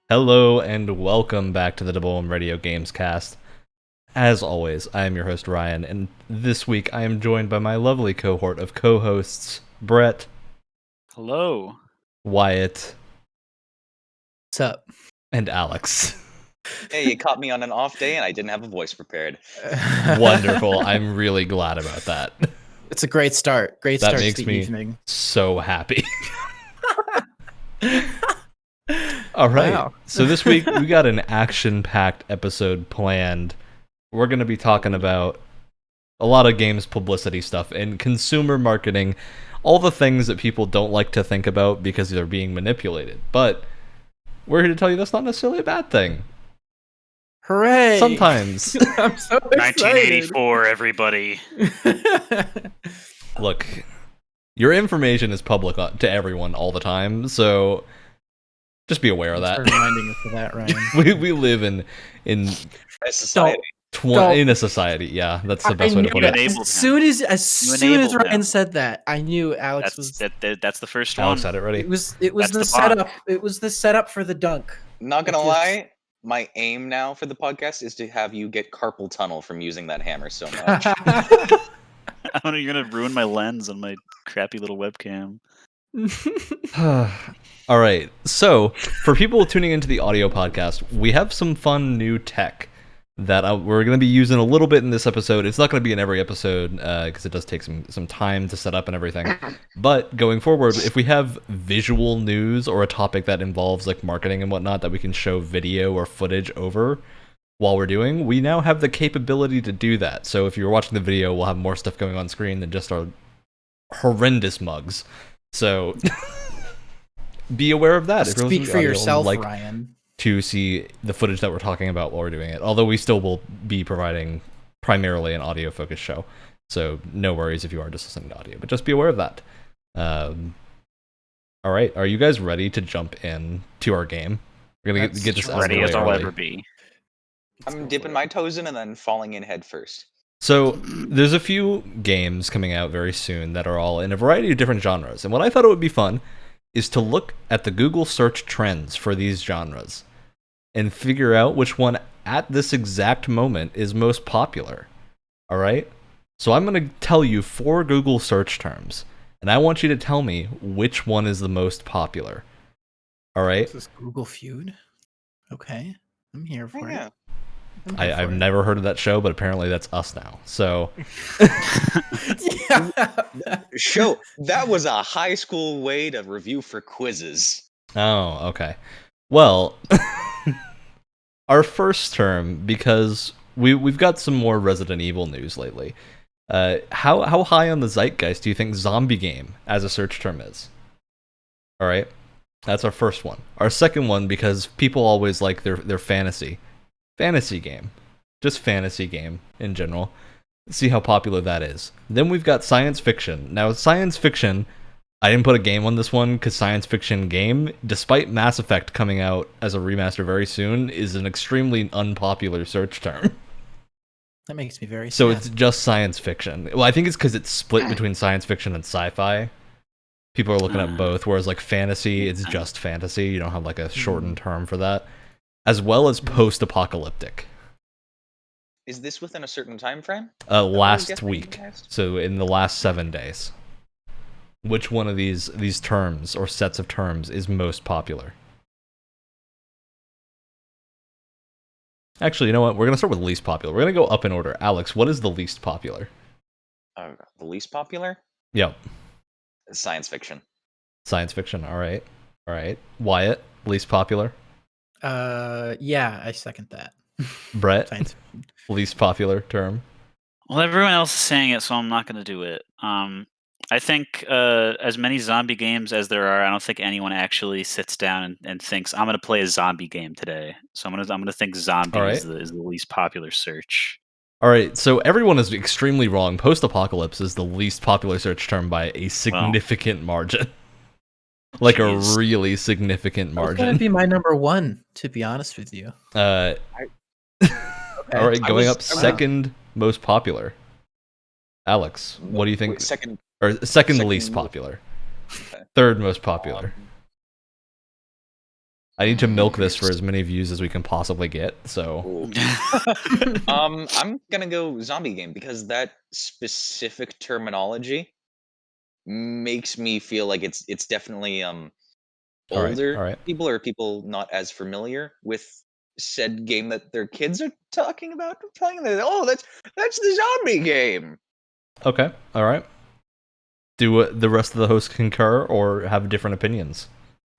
Hello and welcome back to the Double M Radio Gamescast. As always, I am your host Ryan, and this week I am joined by my lovely cohort of co-hosts Brett, Hello. Wyatt, What's up? and Alex. Hey, you caught me on an off day and I didn't have a voice prepared. Wonderful. I'm really glad about that. It's a great start. Great That start makes to the me evening. so happy. All right. Wow. So this week we got an action-packed episode planned. We're going to be talking about a lot of games publicity stuff and consumer marketing, all the things that people don't like to think about because they're being manipulated. But we're here to tell you that's not necessarily a bad thing. Hooray! Sometimes. I'm so excited. 1984, everybody. Look, your information is public to everyone all the time, so just be aware of Thanks that. for reminding us of that, Ryan. we live in A society. in a society. Yeah, that's the best way to put it. enabled him. As soon as enabled Ryan him. said that, I knew Alex was. That's the first Alex one. had it ready. It was That's the the setup. It was the setup for the dunk. Not gonna Because- lie, my aim now for the podcast is to have you get carpal tunnel from using that hammer so much. You're gonna ruin my lens on my crappy little webcam. All right. So, for people tuning into the audio podcast, we have some fun new tech that we're going to be using a little bit in this episode. It's not going to be in every episode because it does take some time to set up and everything. But going forward, if we have visual news or a topic that involves like marketing and whatnot that we can show video or footage over while we're doing, we now have the capability to do that. So if you're watching the video, we'll have more stuff going on screen than just our horrendous mugs. So be aware of that. If you're listening Speak to for audio, yourself, like Ryan. to see the footage that we're talking about while we're doing it. Although we still will be providing primarily an audio focused show. So no worries if you are just listening to audio, but just be aware of that. All right. Are you guys ready to jump in to our game? We're going to get this out of the Ready way as I'll early. ever be. I'm dipping my toes in and then falling in head first. So there's a few games coming out very soon that are all in a variety of different genres. And what I thought it would be fun is to look at the Google search trends for these genres and figure out which one at this exact moment is most popular. All right? So I'm going to tell you 4 Google search terms, and I want you to tell me which one is the most popular. All right? This is Google Feud. Okay, I'm here for Yeah. it. I'm here I've for it. never heard of that show, but apparently that's us now. So Show that was a high school way to review for quizzes. Oh, okay. Well, our first term, because we've got some more Resident Evil news lately. How high on the zeitgeist do you think zombie game as a search term is? All right, that's our first one. Our second one, because people always like their fantasy game, just fantasy game in general. See how popular that is. Then we've got science fiction. Now, science fiction, I didn't put a game on this one because science fiction game, despite Mass Effect coming out as a remaster very soon, is an extremely unpopular search term. That makes me very So sad. it's just science fiction. Well, I think it's because it's split between science fiction and sci-fi. People are looking at both, whereas like fantasy, it's just fantasy. You don't have like a shortened term for that. As well as post-apocalyptic. Is this within a certain time frame? Last guessing week. last? So in the last 7 days. Which one of these terms or sets of terms is most popular? Actually, you know what? We're going to start with least popular. We're going to go up in order. Alex, what is the least popular? The least popular? Yep. Science fiction. Science fiction. All right. All right. Wyatt, least popular. Yeah, I second that. Brett, Science fiction. least popular term. Well, everyone else is saying it, so I'm not going to do it. I think as many zombie games as there are, I don't think anyone actually sits down and thinks I'm going to play a zombie game today. So I'm going to think zombie All right. is the least popular search. All right, so everyone is extremely wrong. Post-apocalypse is the least popular search term by a significant margin. Like Jeez. a really significant It's gonna margin. be my number one, to be honest with you. All Okay. right, going up I was- second most popular. Alex, what do you think? Wait, second. Or second second least mo- popular. Okay. Third most popular. I need to milk this for as many views as we can possibly get. So Ooh. I'm gonna go zombie game because that specific terminology makes me feel like it's definitely all older right. people or people not as familiar with said game that their kids are talking about playing. Oh, that's the zombie game. Okay, all right. Do the rest of the hosts concur or have different opinions?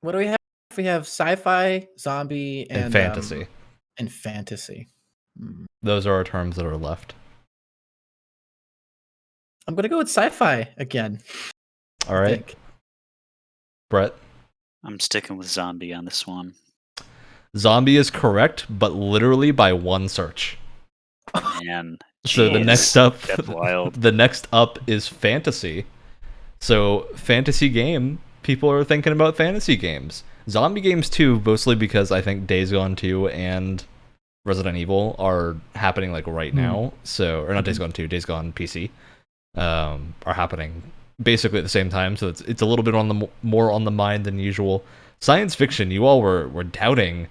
What do we have? We have sci-fi, zombie, And fantasy. And fantasy. Those are our terms that are left. I'm gonna go with sci-fi again. All right, Brett. I'm sticking with zombie on this one. Zombie is correct, but literally by one search. Man, So the jeez, next up, that's wild. the next up is fantasy. So fantasy game, people are thinking about fantasy games. Zombie games too, mostly because I think Days Gone 2 and Resident Evil are happening like right now. So, or not Days Gone 2, Days Gone PC are happening basically at the same time. So it's a little bit on the more on the mind than usual. Science fiction, you all were doubting.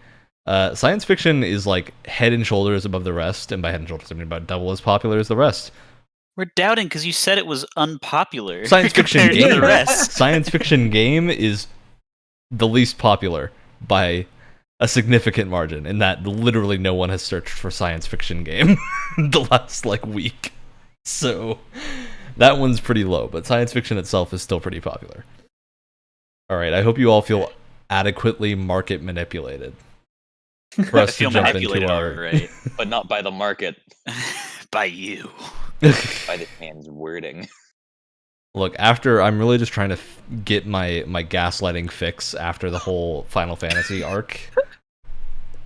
Science fiction is like head and shoulders above the rest, and by head and shoulders I mean about double as popular as the rest. We're doubting because you said it was unpopular. Science fiction compared game. to the rest. Science fiction game is the least popular by a significant margin, in that literally no one has searched for science fiction game the last like week. So that one's pretty low, but science fiction itself is still pretty popular. All right, I hope you all feel adequately market manipulated. For us I feel to jump manipulated into our... already. But not by the market, By you. by the man's wording. Look, after I'm really just trying to get my gaslighting fix after the whole Final Fantasy arc.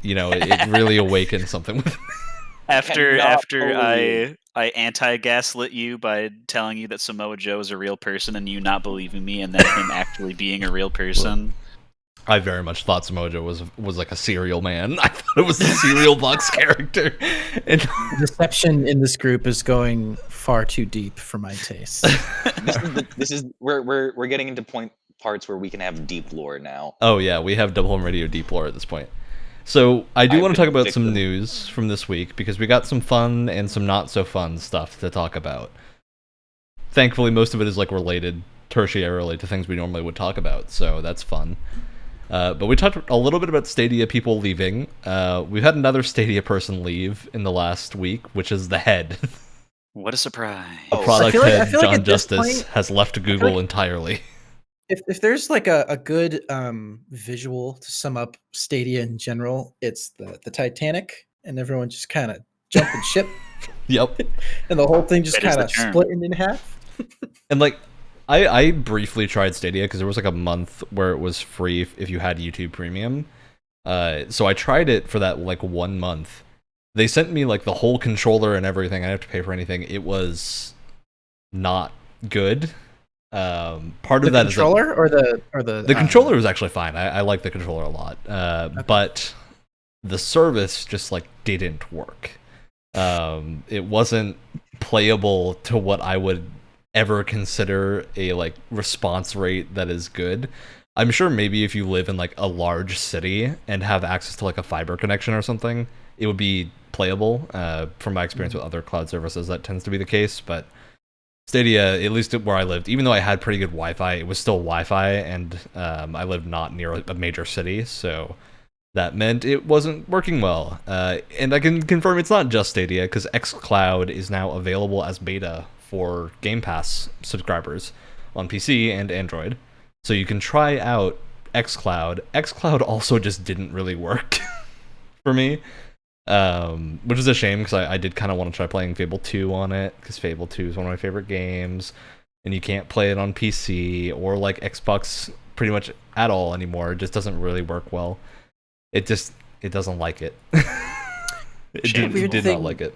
You know, it really awakened something with After Cannot I anti-gaslit you by telling you that Samoa Joe is a real person and you not believing me, and then him actually being a real person. I very much thought Samojo was like a cereal man. I thought it was a cereal box character. And Deception in this group is going far too deep for my taste. We're getting into parts where we can have deep lore now. oh yeah, we have Double Home Radio deep lore at this point. So I do I've want to been talk about victim. some news from this week because we got some fun and some not so fun stuff to talk about. Thankfully, most of it is like related tertiarily to things we normally would talk about, so that's fun. But we talked a little bit about Stadia people leaving. We've had another Stadia person leave in the last week, which is the head. What a surprise. The Oh, product I feel like head, John at this Justice, point- has left Google entirely. If there's like a good visual to sum up Stadia in general, it's the Titanic, and everyone just kind of jumping ship, Yep. and the whole thing just That is kind the of term. splitting in half. And like, I briefly tried Stadia because there was like a month where it was free if you had YouTube Premium. So I tried it for that like 1 month. They sent me like the whole controller and everything. I didn't have to pay for anything. It was not good. Part The of that controller is the the controller was actually fine. I like the controller a lot. But the service just like didn't work. It wasn't playable to what I would ever consider a like response rate that is good. I'm sure maybe if you live in like a large city and have access to like a fiber connection or something, it would be playable. From my experience with other cloud services, that tends to be the case. But Stadia, at least where I lived, even though I had pretty good Wi-Fi, it was still Wi-Fi, and I lived not near a major city, so that meant it wasn't working well. And I can confirm it's not just Stadia, because xCloud is now available as beta for Game Pass subscribers on PC and Android. So you can try out xCloud. xCloud also just didn't really work for me, which is a shame because I did kind of want to try playing Fable 2 on it, because Fable 2 is one of my favorite games, and you can't play it on PC or like Xbox pretty much at all anymore. It just doesn't really work well. It doesn't like it. It did not like it.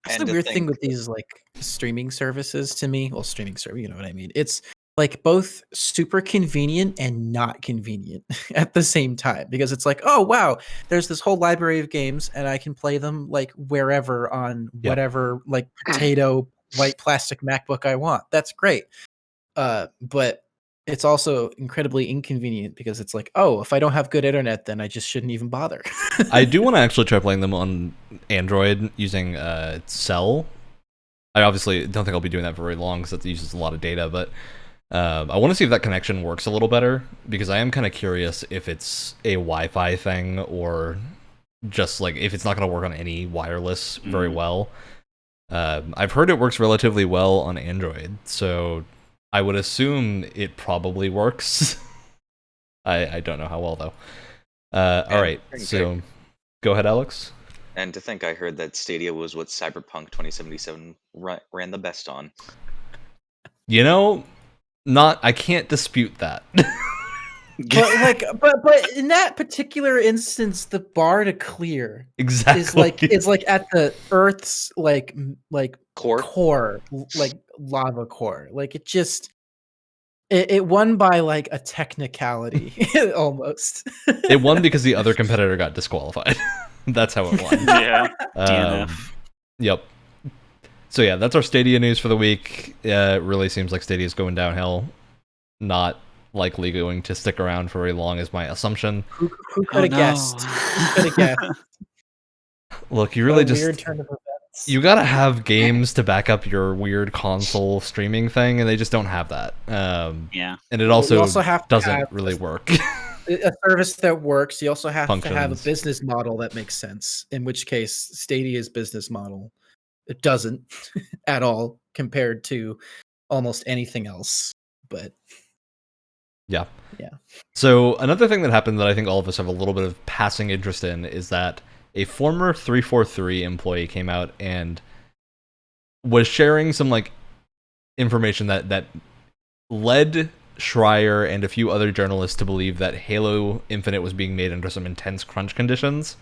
That's And the to weird thing think- with these like streaming services to me. Well, streaming service, you know what I mean. It's like both super convenient and not convenient at the same time, because it's like, oh wow, there's this whole library of games and I can play them like wherever on Yep. whatever like potato white plastic MacBook I want. That's great. But it's also incredibly inconvenient because it's like, oh, if I don't have good internet, then I just shouldn't even bother. I do want to actually try playing them on Android using Cell. I obviously don't think I'll be doing that for very long because it uses a lot of data, but I want to see if that connection works a little better, because I am kind of curious if it's a Wi-Fi thing or just like if it's not going to work on any wireless very well. I've heard it works relatively well on Android, so I would assume it probably works. I don't know how well, though. All right, so go ahead, Alex. And to think I heard that Stadia was what Cyberpunk 2077 ran the best on. You know, I can't dispute that. but in that particular instance, the bar to clear exactly is like at the Earth's like core, like lava core. Like it won by like a technicality almost. It won because the other competitor got disqualified. That's how it won. Yeah, DNF. Yep. So yeah, that's our Stadia news for the week. It really seems like Stadia is going downhill. Not likely going to stick around for very long is my assumption. Who could have guessed? Who could have guessed? Look, you really weird turn of events. You gotta have games to back up your weird console streaming thing, and they just don't have that. Yeah, and it also doesn't really work. A service that works. You also have Functions. to have a business model that makes sense. In which case, Stadia's business model it doesn't at all compared to almost anything else. But yeah. So another thing that happened that I think all of us have a little bit of passing interest in is that a former 343 employee came out and was sharing some like information that led Schreier and a few other journalists to believe that Halo Infinite was being made under some intense crunch conditions.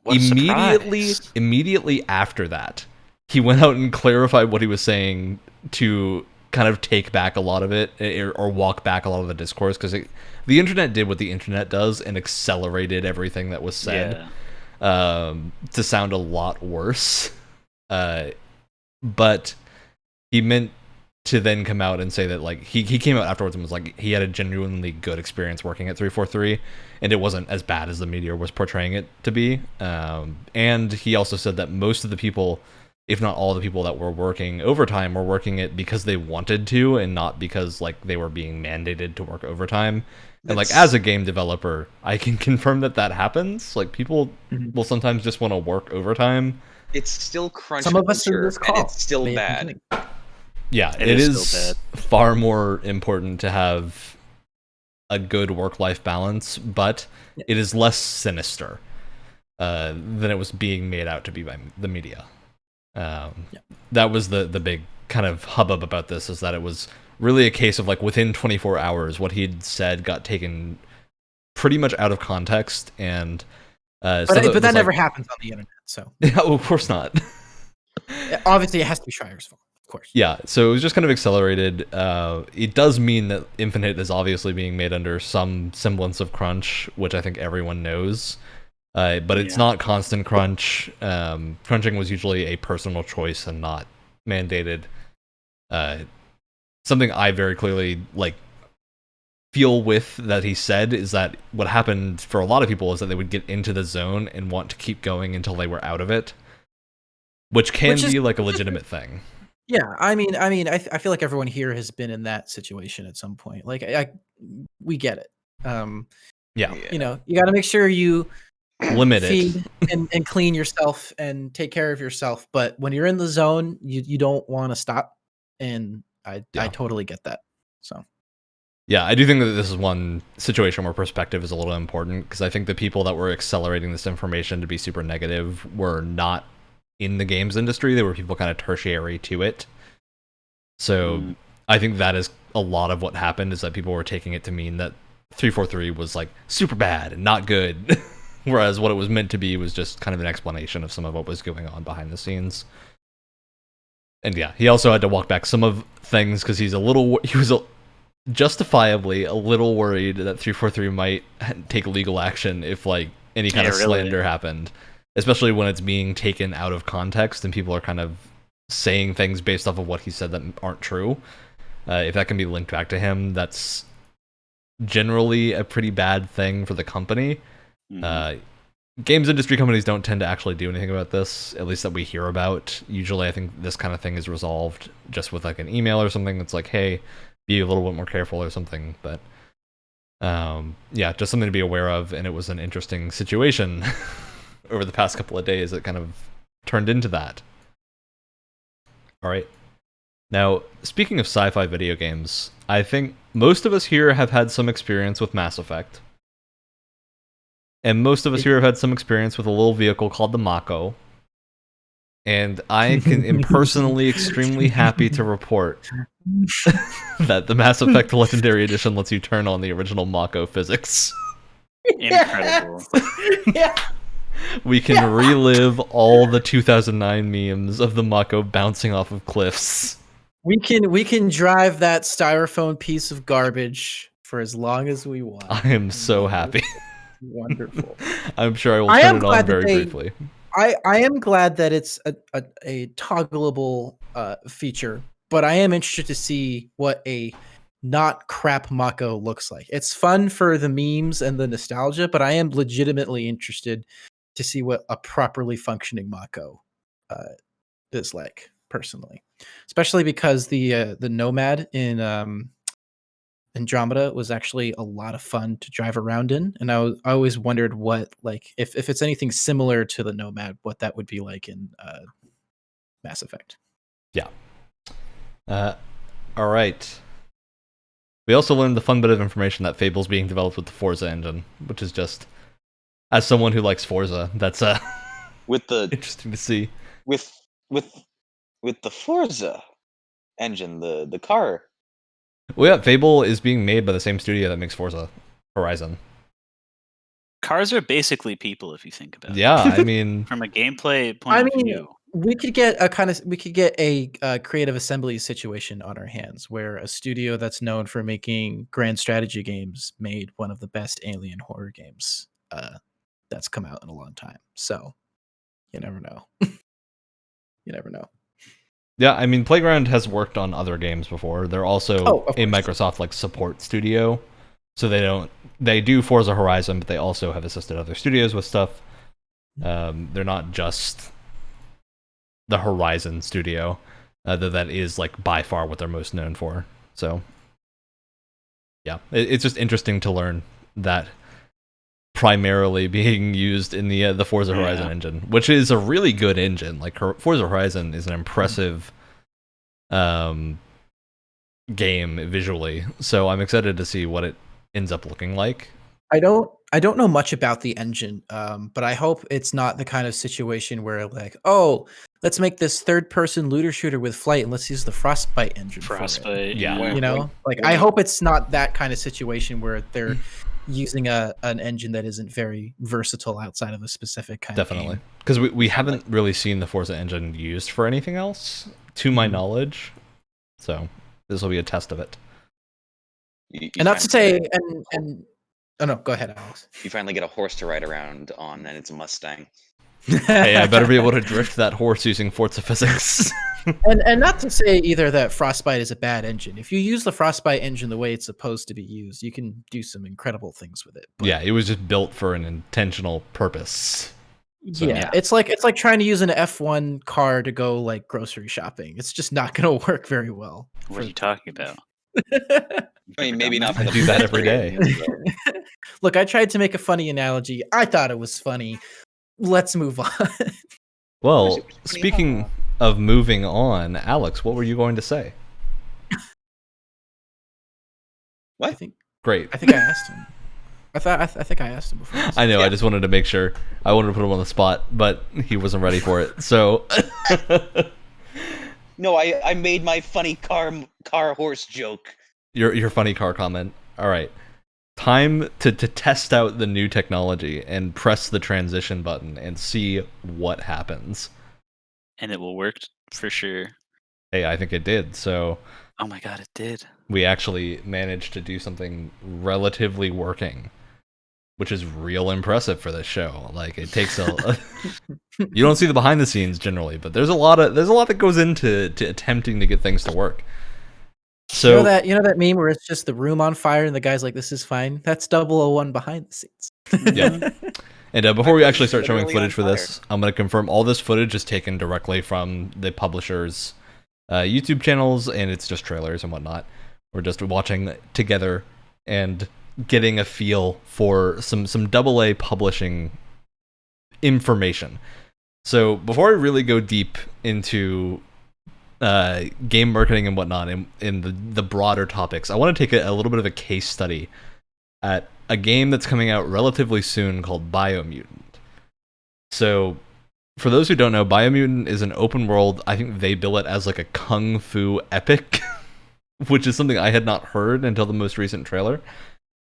Immediately after that, he went out and clarified what he was saying to kind of take back a lot of it or walk back a lot of the discourse, because the internet did what the internet does and accelerated everything that was said to sound a lot worse. But he meant to then come out and say that like he came out afterwards and was like he had a genuinely good experience working at 343 and it wasn't as bad as the media was portraying it to be. And he also said that most of the people, if not all the people that were working overtime, were working it because they wanted to and not because like they were being mandated to work overtime. And like as a game developer, I can confirm that happens. Like people will sometimes just want to work overtime. It's still crunch. Some of us in this call, and it's still bad. Yeah, it is far more important to have a good work-life balance, but it is less sinister than it was being made out to be by the media. That was the big kind of hubbub about this, is that it was really a case of like within 24 hours, what he'd said got taken pretty much out of context, and but that never happens on the internet. So of course not. Obviously, it has to be Schreier's fault. Of course. Yeah, so it was just kind of accelerated. It does mean that Infinite is obviously being made under some semblance of crunch, which I think everyone knows. But it's not constant crunch. Crunching was usually a personal choice and not mandated. Something I very clearly feel with that he said is that what happened for a lot of people is that they would get into the zone and want to keep going until they were out of it, which can be like a legitimate thing. Yeah, I mean, I feel like everyone here has been in that situation at some point. Like, we get it. You know, you got to make sure you feed and clean yourself and take care of yourself. But when you're in the zone, you don't want to stop. And I totally get that. So. Yeah, I do think that this is one situation where perspective is a little important, because I think the people that were accelerating this information to be super negative were not in the games industry. They were people kind of tertiary to it. So I think that is a lot of what happened, is that people were taking it to mean that 343 was like super bad and not good. Whereas what it was meant to be was just kind of an explanation of some of what was going on behind the scenes. And yeah, he also had to walk back some of things because he was justifiably a little worried that 343 might take legal action if any kind of slander happened, especially when it's being taken out of context and people are kind of saying things based off of what he said that aren't true. If that can be linked back to him, that's generally a pretty bad thing for the company. Mhm. Games industry companies don't tend to actually do anything about this, at least that we hear about. Usually I think this kind of thing is resolved just with like an email or something that's like, hey, be a little bit more careful or something. But yeah, just something to be aware of. And it was an interesting situation over the past couple of days that kind of turned into that. All right. Now, speaking of sci-fi video games, I think most of us here have had some experience with Mass Effect. And most of us here have had some experience with a little vehicle called the Mako. And I am personally extremely happy to report that the Mass Effect Legendary Edition lets you turn on the original Mako physics. Incredible. Yeah. We can relive all the 2009 memes of the Mako bouncing off of cliffs. We can drive that styrofoam piece of garbage for as long as we want. I am so happy. Wonderful. I'm sure I will I turn am it on glad that very they- briefly. I am glad that it's a toggleable feature, but I am interested to see what a not crap Mako looks like. It's fun for the memes and the nostalgia, but I am legitimately interested to see what a properly functioning Mako is like, personally. Especially because the Nomad in Andromeda was actually a lot of fun to drive around in, and I always wondered what, like, if it's anything similar to the Nomad, what that would be like in Mass Effect. Yeah. All right. We also learned the fun bit of information that Fable's being developed with the Forza engine, which is just, as someone who likes Forza, that's With the interesting to see. with the Forza engine, the car. Well, yeah, Fable is being made by the same studio that makes Forza Horizon. Cars are basically people, if you think about it. Yeah, I mean, From a gameplay point of view. We could get a creative assembly situation on our hands where a studio that's known for making grand strategy games made one of the best alien horror games that's come out in a long time. So you never know. You never know. yeah, I mean, Playground has worked on other games before. They're also Of a course. Microsoft like support studio, so they do Forza Horizon, but they also have assisted other studios with stuff. They're not just the Horizon studio, that is like by far what they're most known for. So yeah, it's just interesting to learn that primarily being used in the Forza Horizon engine, which is a really good engine. Like Forza Horizon is an impressive game visually, so I'm excited to see what it ends up looking like. I don't know much about the engine, but I hope it's not the kind of situation where, like, oh, let's make this third-person looter shooter with flight and let's use the Frostbite engine. Frostbite. Yeah. You know, like, I hope it's not that kind of situation where they're using an engine that isn't very versatile outside of a specific kind Definitely, of game. because we haven't really seen the Forza engine used for anything else, to my knowledge. So this will be a test of it. And not to say, and oh no, go ahead, Alex. You finally get a horse to ride around on, and it's a Mustang. Hey, I better be able to drift that horse using Forza physics. And not to say either that Frostbite is a bad engine. If you use the Frostbite engine the way it's supposed to be used, you can do some incredible things with it. But Yeah, it was just built for an intentional purpose. So, yeah, it's like trying to use an F1 car to go like grocery shopping. It's just not going to work very well. What are you talking about? I mean, maybe not for I the do that first every day. three games, but- Look, I tried to make a funny analogy. I thought it was funny. Let's move on. Well, Super funny, speaking of moving on, Alex, what were you going to say? What? I think Great. I asked him. I think I asked him before. I know. Yeah. I just wanted to make sure. I wanted to put him on the spot, but he wasn't ready for it. So, No, I made my funny car horse joke. your funny car comment. All right, time to test out the new technology and press the transition button and see what happens. And it will work for sure. Hey, I think it did. So Oh my god, it did. we actually managed to do something relatively working, which is real impressive for this show. Like, it takes a you don't see the behind the scenes generally, but there's a lot that goes into attempting to get things to work. So you know that meme where it's just the room on fire and the guy's like, "This is fine." That's 001 behind the scenes. Yeah. And before we actually start showing Literally footage on for this, I'm going to confirm all this footage is taken directly from the publisher's YouTube channels, and it's just trailers and whatnot. We're just watching together and getting a feel for some AA publishing information. So before I really go deep into game marketing and whatnot in the broader topics, I want to take a little bit of a case study at a game that's coming out relatively soon called Biomutant. So for those who don't know, Biomutant is an open world, I think they bill it as like a kung fu epic, which is something I had not heard until the most recent trailer.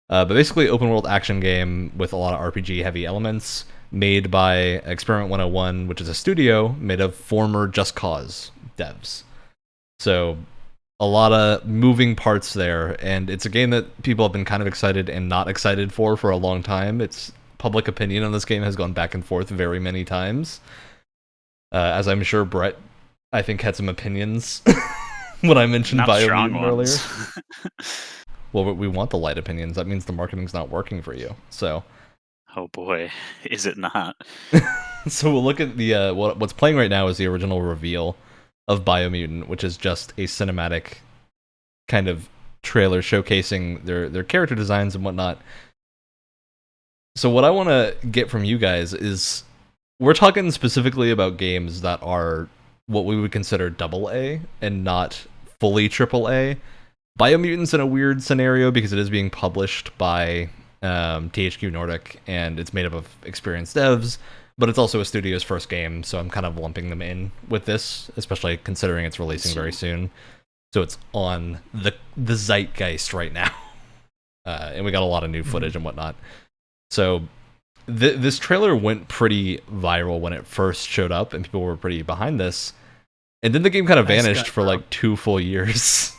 But basically open world action game with a lot of RPG heavy elements, made by Experiment 101, which is a studio made of former Just Cause devs. So a lot of moving parts there, and it's a game that people have been kind of excited and not excited for a long time. It's public opinion on this game has gone back and forth very many times. As I'm sure Brett, I think, had some opinions when I mentioned Biomutant earlier. Well, we want the light opinions. That means the marketing's not working for you. So, oh boy, is it not? So we'll look at the what's playing right now is the original reveal of Biomutant, which is just a cinematic kind of trailer showcasing their character designs and whatnot. So what I want to get from you guys is, we're talking specifically about games that are what we would consider AA and not fully AAA. Biomutant's in a weird scenario because it is being published by THQ Nordic, and it's made up of experienced devs, but it's also a studio's first game, so I'm kind of lumping them in with this, especially considering it's releasing very soon. So it's on the zeitgeist right now. And we got a lot of new footage and whatnot. So this trailer went pretty viral when it first showed up, and people were pretty behind this. And then the game kind of vanished for like 2 full years.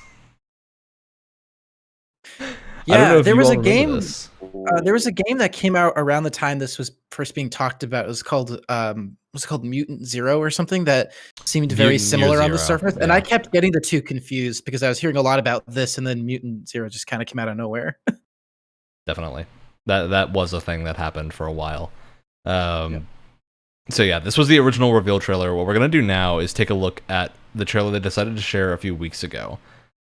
Yeah, there was a game. There was a game that came out around the time this was first being talked about. It was called Mutant Zero or something that seemed very similar on the surface. Yeah. And I kept getting the two confused because I was hearing a lot about this, and then Mutant Zero just kind of came out of nowhere. Definitely. That was a thing that happened for a while. So yeah, this was the original reveal trailer. What we're going to do now is take a look at the trailer they decided to share a few weeks ago.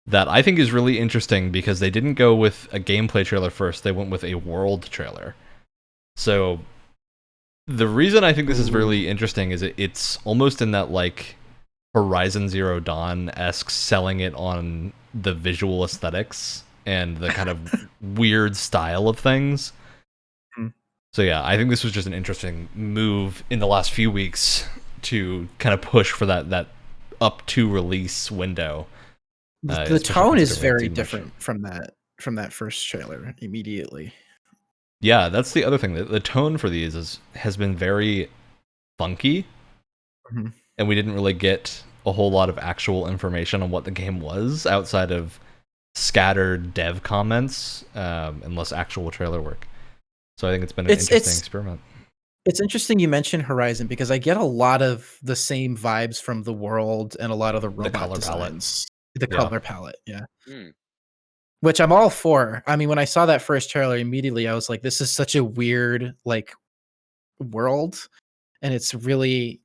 That I think is really interesting because they didn't go with a gameplay trailer first, they went with a world trailer. So the reason I think this is really interesting is it's almost in that like Horizon Zero Dawn-esque selling it on the visual aesthetics and the kind of weird style of things. So yeah, I think this was just an interesting move in the last few weeks to kind of push for that up to release window. The tone is very different from that first trailer immediately. Yeah, that's the other thing. The tone for these has been very funky, and we didn't really get a whole lot of actual information on what the game was outside of scattered dev comments and less actual trailer work. So I think it's been an interesting experiment. It's interesting you mentioned Horizon because I get a lot of the same vibes from the world and a lot of the robot color designs. The color palette, yeah. Mm. Which I'm all for. I mean, when I saw that first trailer, immediately I was like, this is such a weird, like, world. And it's really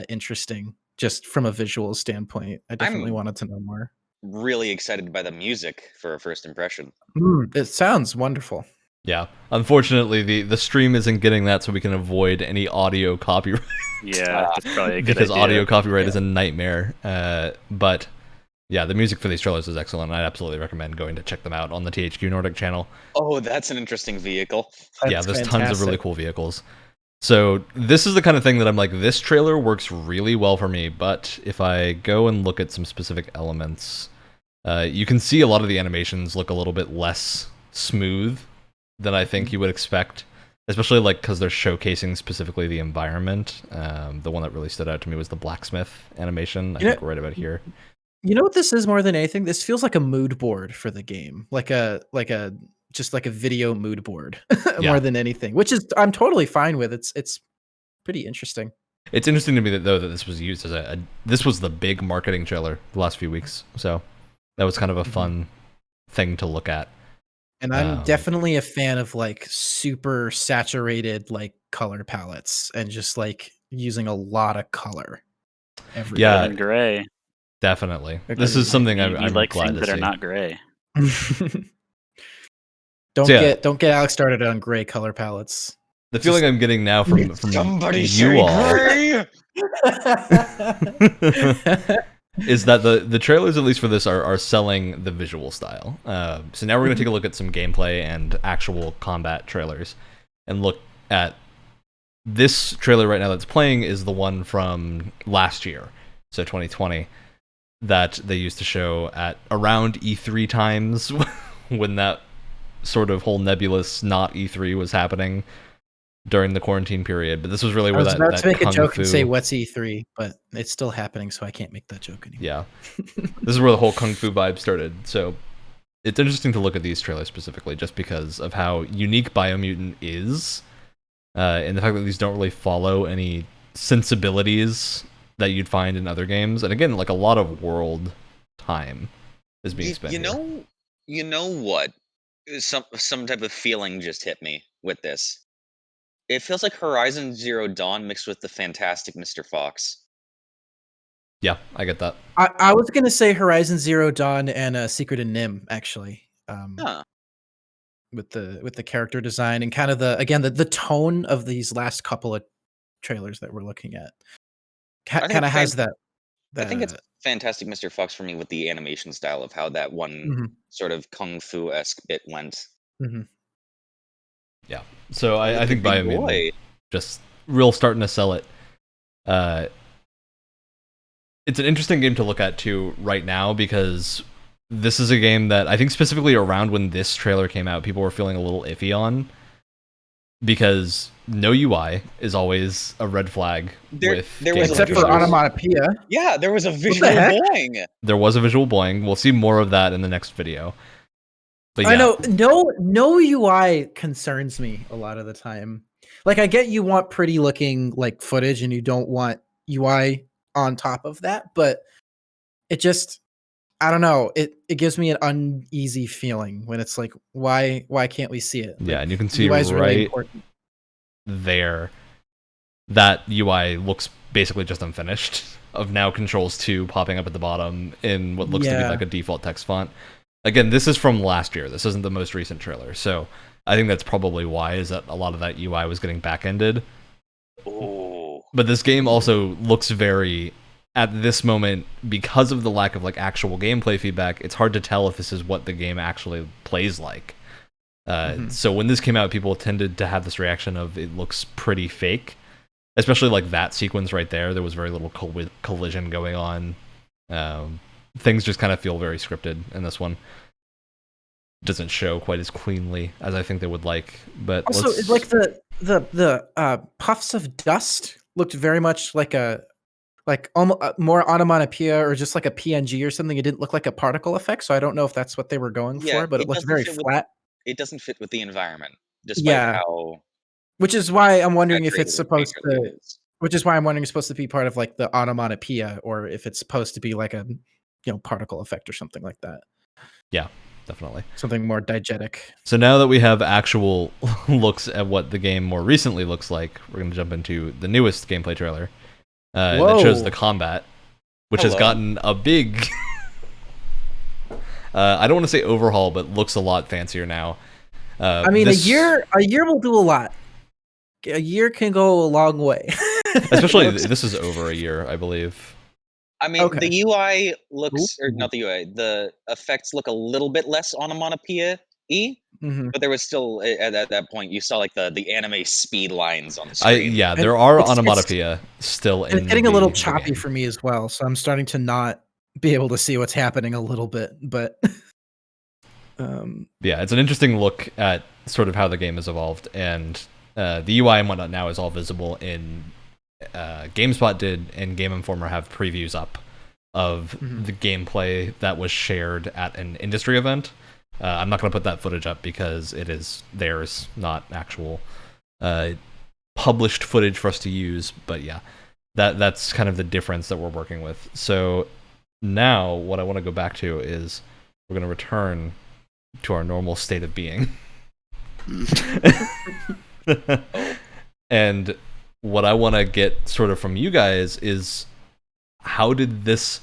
interesting just from a visual standpoint. I definitely wanted to know more. Really excited by the music for a first impression. It sounds wonderful. Yeah. Unfortunately, the stream isn't getting that, so we can avoid any audio copyright. Yeah, that's probably a good because idea. audio copyright is a nightmare. But yeah, the music for these trailers is excellent, and I'd absolutely recommend going to check them out on the THQ Nordic channel. Oh, that's an interesting vehicle. There's tons of really cool vehicles. So this is the kind of thing that I'm like, this trailer works really well for me, but if I go and look at some specific elements, you can see a lot of the animations look a little bit less smooth than I think you would expect, especially like because they're showcasing specifically the environment. The one that really stood out to me was the blacksmith animation, I think right about here. You know what this is more than anything? This feels like a mood board for the game, like a video mood board more than anything, which is I'm totally fine with. It's pretty interesting. It's interesting to me that this was used as this was the big marketing trailer the last few weeks. So That was kind of a fun thing to look at. And I'm definitely a fan of like super saturated like color palettes and just like using a lot of color everywhere. Yeah, And gray. definitely. Okay. This is something We I'm like glad things to that are see. not gray. Don't So, yeah. get Alex started on gray color palettes. The feeling I'm getting now from Somebody you say all gray! is that the trailers, at least for this, are selling the visual style. So now we're going to take a look at some gameplay and actual combat trailers, and look at this trailer right now that's playing is the one from last year, so 2020, that they used to show at around E3 times when that sort of whole nebulous not E3 was happening during the quarantine period. But this was really I where was that about to make a Kung joke Fu, and say what's E3, but it's still happening, so I can't make that joke anymore. yeah, this is where the whole Kung Fu vibe started. So it's interesting to look at these trailers specifically just because of how unique Biomutant is, and the fact that these don't really follow any sensibilities that you'd find in other games. And again, like a lot of world time is being spent here. You know what? Some type of feeling just hit me with this. It feels like Horizon Zero Dawn mixed with the fantastic Mr. Fox. Yeah, I get that. I was gonna say Horizon Zero Dawn and Secret of Nim actually. Huh. With the character design and kind of the tone of these last couple of trailers that we're looking at. Kind of has that. I think it's fantastic Mr. Fox for me with the animation style of how that one sort of kung fu-esque bit went. Yeah, so I think big Biomutant boy. just real starting to sell it. It's an interesting game to look at too right now because this is a game that I think specifically around when this trailer came out, people were feeling a little iffy on because no UI is always a red flag with except for onomatopoeia. Yeah, there was a visual boing. There was a visual boing. We'll see more of that in the next video. But yeah. I know no UI concerns me a lot of the time. Like I get you want pretty looking like footage and you don't want UI on top of that, but it just I don't know. It gives me an uneasy feeling when it's like why can't we see it? Yeah, Like, and you can see UI's right really important. there that UI looks basically just unfinished of now Controls 2 popping up at the bottom in what looks to be like a default text font. Again, this is from last year. This isn't the most recent trailer. So I think that's probably why, is that a lot of that UI was getting back-ended. Oh. But this game also looks very, at this moment, because of the lack of like actual gameplay feedback, it's hard to tell if this is what the game actually plays like. So when this came out, people tended to have this reaction of it looks pretty fake, especially like that sequence right there. There was very little collision going on. Things just kind of feel very scripted in this one. Doesn't show quite as cleanly as I think they would like. But also, it's like the puffs of dust looked very much like almost more onomatopoeia or just like a PNG or something. It didn't look like a particle effect, so I don't know if that's what they were going for. But it looked very flat. It doesn't fit with the environment, despite how. Which is why I'm wondering if it's supposed to. It is. Which is why I'm wondering if it's supposed to be part of like the onomatopoeia, or if it's supposed to be like a particle effect or something like that. Yeah, definitely. Something more diegetic. So now that we have actual looks at what the game more recently looks like, we're going to jump into the newest gameplay trailer that shows the combat, which has gotten a big, I don't want to say overhaul, but looks a lot fancier now. I mean, a year will do a lot. A year can go a long way. Especially, this is over a year, I believe. I mean, the UI looks, or not the UI, the effects look a little bit less onomatopoeia-y, but there was still, at that point, you saw like the anime speed lines on the screen. There are onomatopoeia still in. It's getting a little choppy for me as well, so I'm starting to not be able to see what's happening a little bit, but. Yeah, it's an interesting look at sort of how the game has evolved, and the UI and whatnot now is all visible in. GameSpot did and Game Informer have previews up of the gameplay that was shared at an industry event. I'm not going to put that footage up because it is theirs, not actual published footage for us to use. But yeah, that's kind of the difference that we're working with. So Now, what I want to go back to is we're going to return to our normal state of being. And what I want to get sort of from you guys is, how did this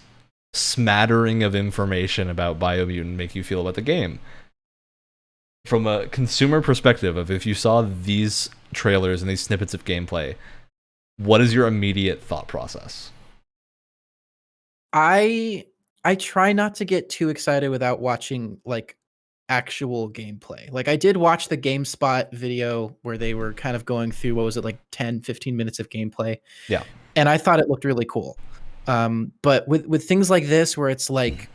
smattering of information about Biomutant make you feel about the game? From a consumer perspective, of if you saw these trailers and these snippets of gameplay, what is your immediate thought process? I try not to get too excited without watching like actual gameplay. Like I did watch the GameSpot video where they were kind of going through, what was it, like 10-15 minutes of gameplay. Yeah. And I thought it looked really cool. But with things like this where it's like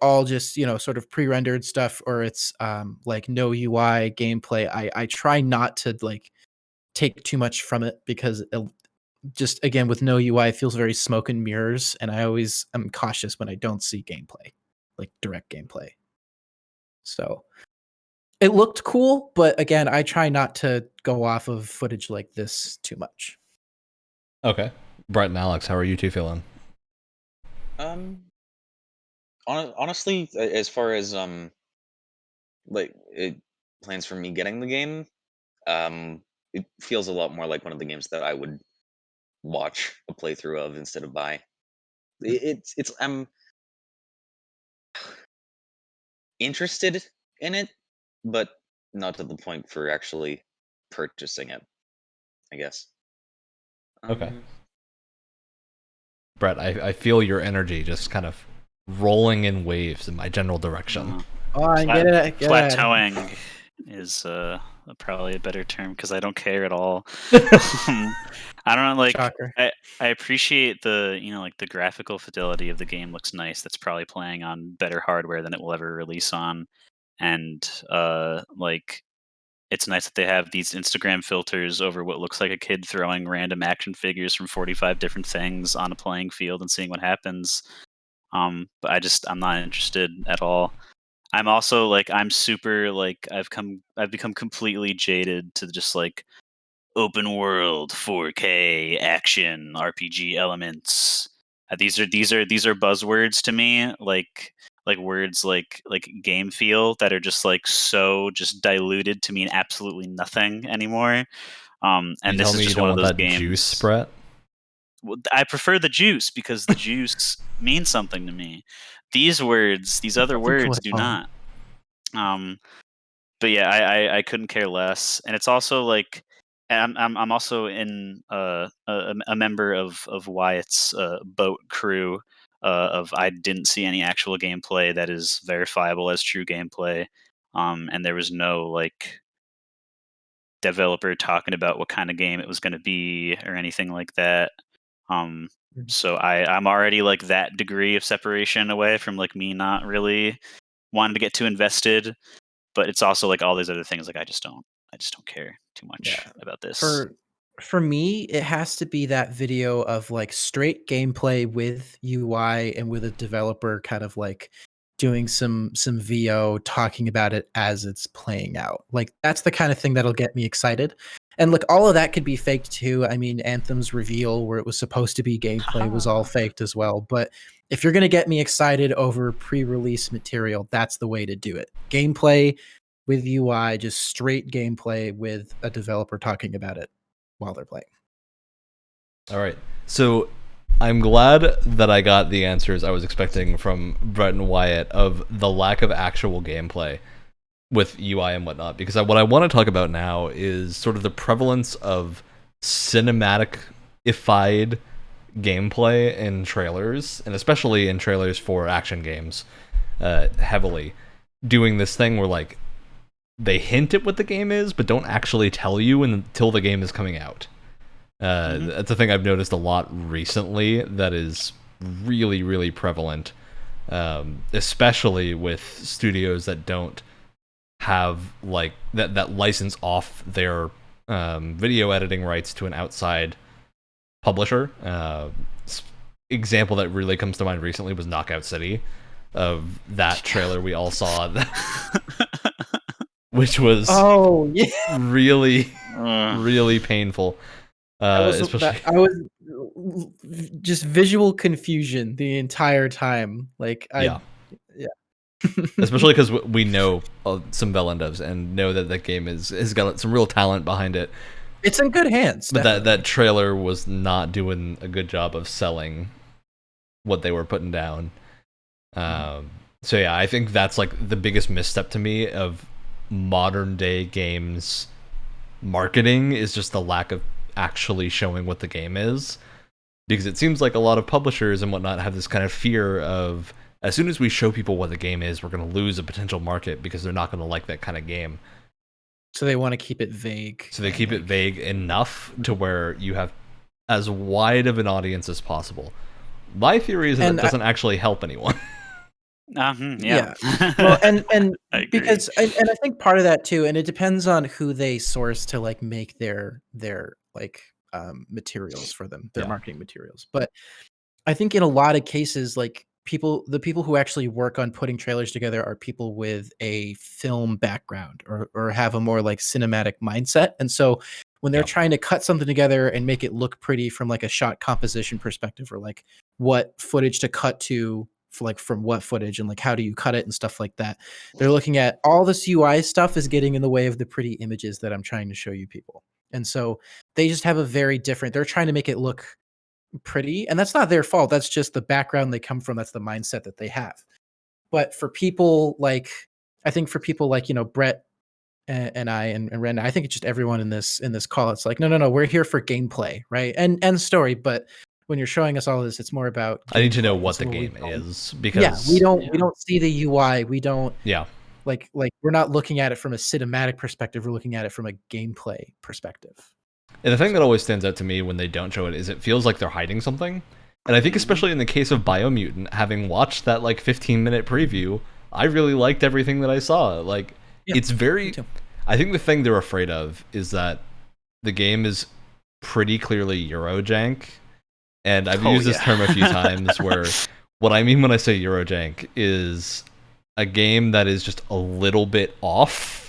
all just, sort of pre-rendered stuff, or it's like no UI gameplay, I try not to like take too much from it, because just again with no UI it feels very smoke and mirrors, and I always am cautious when I don't see gameplay, like direct gameplay. So it looked cool, but again, I try not to go off of footage like this too much. Okay. Brett and Alex, how are you two feeling? Honestly, as far as like plans for me getting the game, it feels a lot more like one of the games that I would watch a playthrough of instead of buy. It's I'm interested in it, but not to the point for actually purchasing it, I guess. Okay. Brett, I feel your energy just kind of rolling in waves in my general direction. Oh, I get it. Plateauing is probably a better term, because I don't care at all. I don't know, like Shocker. I appreciate the like the graphical fidelity of the game looks nice. That's probably playing on better hardware than it will ever release on, and like it's nice that they have these Instagram filters over what looks like a kid throwing random action figures from 45 different things on a playing field and seeing what happens. But I'm not interested at all. I'm also like, I'm super like, I've become completely jaded to just like open world 4K action RPG elements. These are buzzwords to me, like words like game feel, that are just like so just diluted to mean absolutely nothing anymore. And you this tell is me just you don't one of want those that games. Juice, Brett? Well, I prefer the juice, because the juice means something to me. These other words do not. But yeah, I couldn't care less, and it's also like I'm also in a member of Wyatt's boat crew of I didn't see any actual gameplay that is verifiable as true gameplay, and there was no like developer talking about what kind of game it was going to be or anything like that. So I'm already like that degree of separation away from like me not really wanting to get too invested. But it's also like all these other things, like I just don't care too much about this. For me, it has to be that video of like straight gameplay with UI and with a developer kind of like doing some VO, talking about it as it's playing out. Like that's the kind of thing that'll get me excited. And look, all of that could be faked too. I mean, Anthem's reveal where it was supposed to be gameplay was all faked as well. But if you're going to get me excited over pre-release material, that's the way to do it. Gameplay with UI, just straight gameplay with a developer talking about it while they're playing. All right. So I'm glad that I got the answers I was expecting from Brett and Wyatt of the lack of actual gameplay with UI and whatnot, because what I want to talk about now is sort of the prevalence of cinematic-ified gameplay in trailers, and especially in trailers for action games, heavily doing this thing where like they hint at what the game is, but don't actually tell you until the game is coming out. That's a thing I've noticed a lot recently that is really, really prevalent, especially with studios that don't have like that license off their video editing rights to an outside publisher. Example that really comes to mind recently was Knockout City, of that trailer we all saw, which was really, really painful. Especially, I was just visual confusion the entire time. Like yeah. Yeah. Especially because we know some Velen devs and know that that game has got some real talent behind it. It's in good hands. But definitely. that trailer was not doing a good job of selling what they were putting down. So yeah, I think that's like the biggest misstep to me of modern day games marketing is just the lack of actually showing what the game is. Because it seems like a lot of publishers and whatnot have this kind of fear of, as soon as we show people what the game is, we're going to lose a potential market because they're not going to like that kind of game. So they want to keep it vague. So they keep it vague enough to where you have as wide of an audience as possible. My theory is that it doesn't actually help anyone. Yeah. Well, and I because I think part of that too, and it depends on who they source to like make their like materials for them, their marketing materials. But I think in a lot of cases, like the people who actually work on putting trailers together are people with a film background or have a more like cinematic mindset. And so when they're trying to cut something together and make it look pretty from like a shot composition perspective, or like what footage to cut to, for like from what footage and like how do you cut it and stuff like that, they're looking at all this UI stuff is getting in the way of the pretty images that I'm trying to show you people. And so they just have a very different, they're trying to make it look pretty, and that's not their fault. That's just the background they come from. That's the mindset that they have. But for people like, I think for people like, you know, Brett and I and Ren, I think it's just everyone in this call. It's like, no, we're here for gameplay, right? And story. But when you're showing us all of this, it's more about I need to know what the game is, because we don't see the UI. We don't like we're not looking at it from a cinematic perspective. We're looking at it from a gameplay perspective. And the thing that always stands out to me when they don't show it is it feels like they're hiding something. And I think especially in the case of Biomutant, having watched that like 15-minute preview, I really liked everything that I saw. Like, it's very... I think the thing they're afraid of is that the game is pretty clearly Eurojank. And I've used this term a few times, where what I mean when I say Eurojank is a game that is just a little bit off.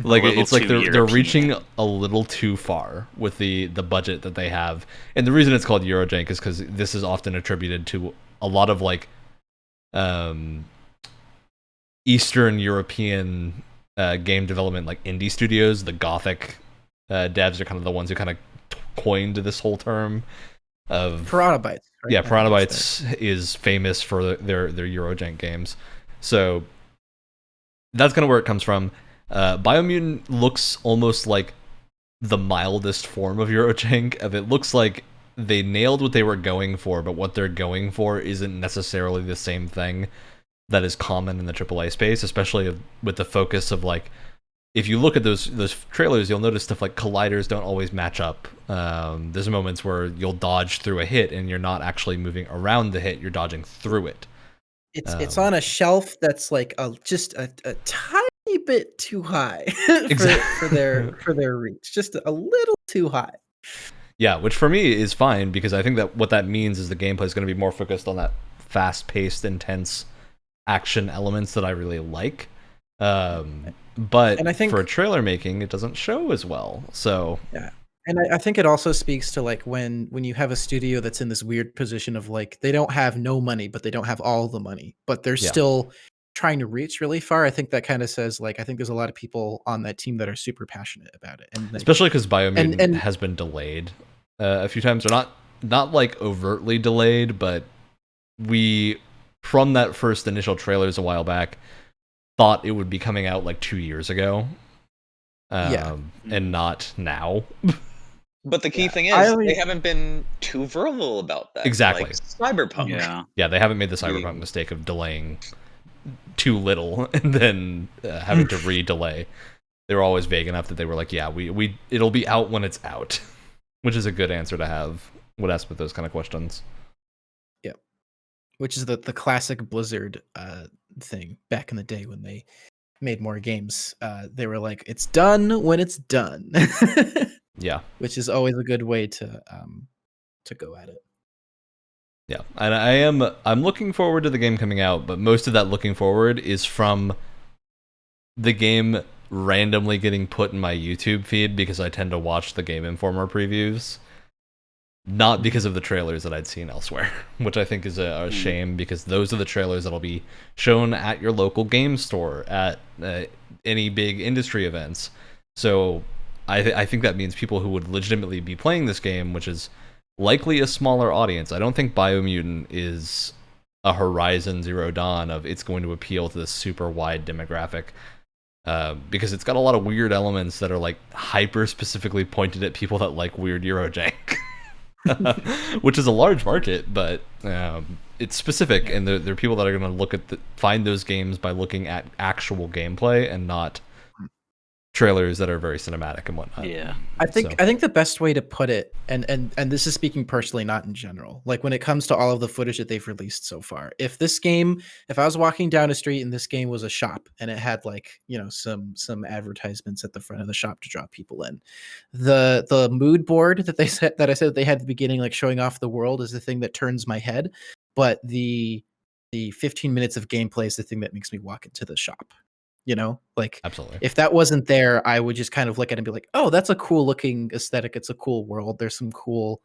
Like, it's like they're reaching a little too far with the budget that they have. And the reason it's called Eurojank is because this is often attributed to a lot of like Eastern European game development, like indie studios. The Gothic devs are kind of the ones who kind of coined this whole term of Piranha Bytes. Right? Yeah, Piranha Bytes is famous for their Eurojank games. So that's kind of where it comes from. Biomutant looks almost like the mildest form of Eurojank. It looks like they nailed what they were going for, but what they're going for isn't necessarily the same thing that is common in the AAA space, especially with the focus of like, if you look at those trailers, you'll notice stuff like colliders don't always match up. There's moments where you'll dodge through a hit and you're not actually moving around the hit, you're dodging through it. It's on a shelf that's like just a tiny bit too high for their reach, just a little too high. Yeah, which for me is fine, because I think that what that means is the gameplay is going to be more focused on that fast-paced, intense action elements that I really like. But and I think for trailer making, it doesn't show as well. So yeah. And I think it also speaks to like when you have a studio that's in this weird position of like, they don't have no money, but they don't have all the money, but they're still trying to reach really far. I think that kind of says like, I think there's a lot of people on that team that are super passionate about it. And like, especially because Biomutant has been delayed a few times, or not like overtly delayed, but we, from that first initial trailers a while back, thought it would be coming out like 2 years ago. And not now. But the key thing is, they haven't been too verbal about that. Exactly. Like Cyberpunk. Yeah, they haven't made the Cyberpunk mistake of delaying too little and then having to re-delay. They were always vague enough that they were like, yeah, we it'll be out when it's out, which is a good answer to have when asked with those kind of questions. Yeah, which is the classic Blizzard thing back in the day when they made more games. They were like, it's done when it's done. Yeah, which is always a good way to go at it. Yeah, and I'm looking forward to the game coming out, but most of that looking forward is from the game randomly getting put in my YouTube feed because I tend to watch the Game Informer previews, not because of the trailers that I'd seen elsewhere, which I think is a shame, because those are the trailers that'll be shown at your local game store, at any big industry events. So I think that means people who would legitimately be playing this game, which is likely a smaller audience. I don't think Biomutant is a Horizon Zero Dawn of it's going to appeal to this super wide demographic, because it's got a lot of weird elements that are like hyper specifically pointed at people that like weird Eurojank, which is a large market, but it's specific, and there are people that are going to find those games by looking at actual gameplay and not trailers that are very cinematic and whatnot. Yeah, I think the best way to put it, and this is speaking personally, not in general, like when it comes to all of the footage that they've released so far, if I was walking down a street and this game was a shop and it had like, you know, some advertisements at the front of the shop to draw people in, the mood board that I said they had at the beginning, like showing off the world, is the thing that turns my head, but the 15 minutes of gameplay is the thing that makes me walk into the shop. You know, like, absolutely. If that wasn't there, I would just kind of look at it and be like, oh, that's a cool looking aesthetic. It's a cool world. There's some cool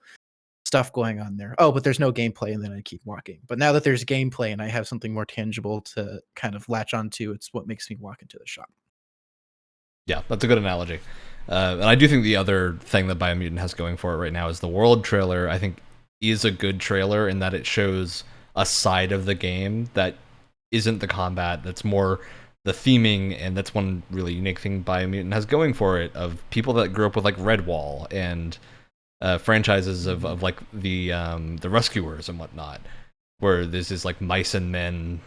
stuff going on there. Oh, but there's no gameplay. And then I keep walking. But now that there's gameplay and I have something more tangible to kind of latch onto, it's what makes me walk into the shop. Yeah, that's a good analogy. And I do think the other thing that Biomutant has going for it right now is the world trailer, I think, is a good trailer in that it shows a side of the game that isn't the combat, that's more the theming, and that's one really unique thing Biomutant has going for it, of people that grew up with like Redwall and franchises of like the Rescuers and whatnot, where there's this like mice and men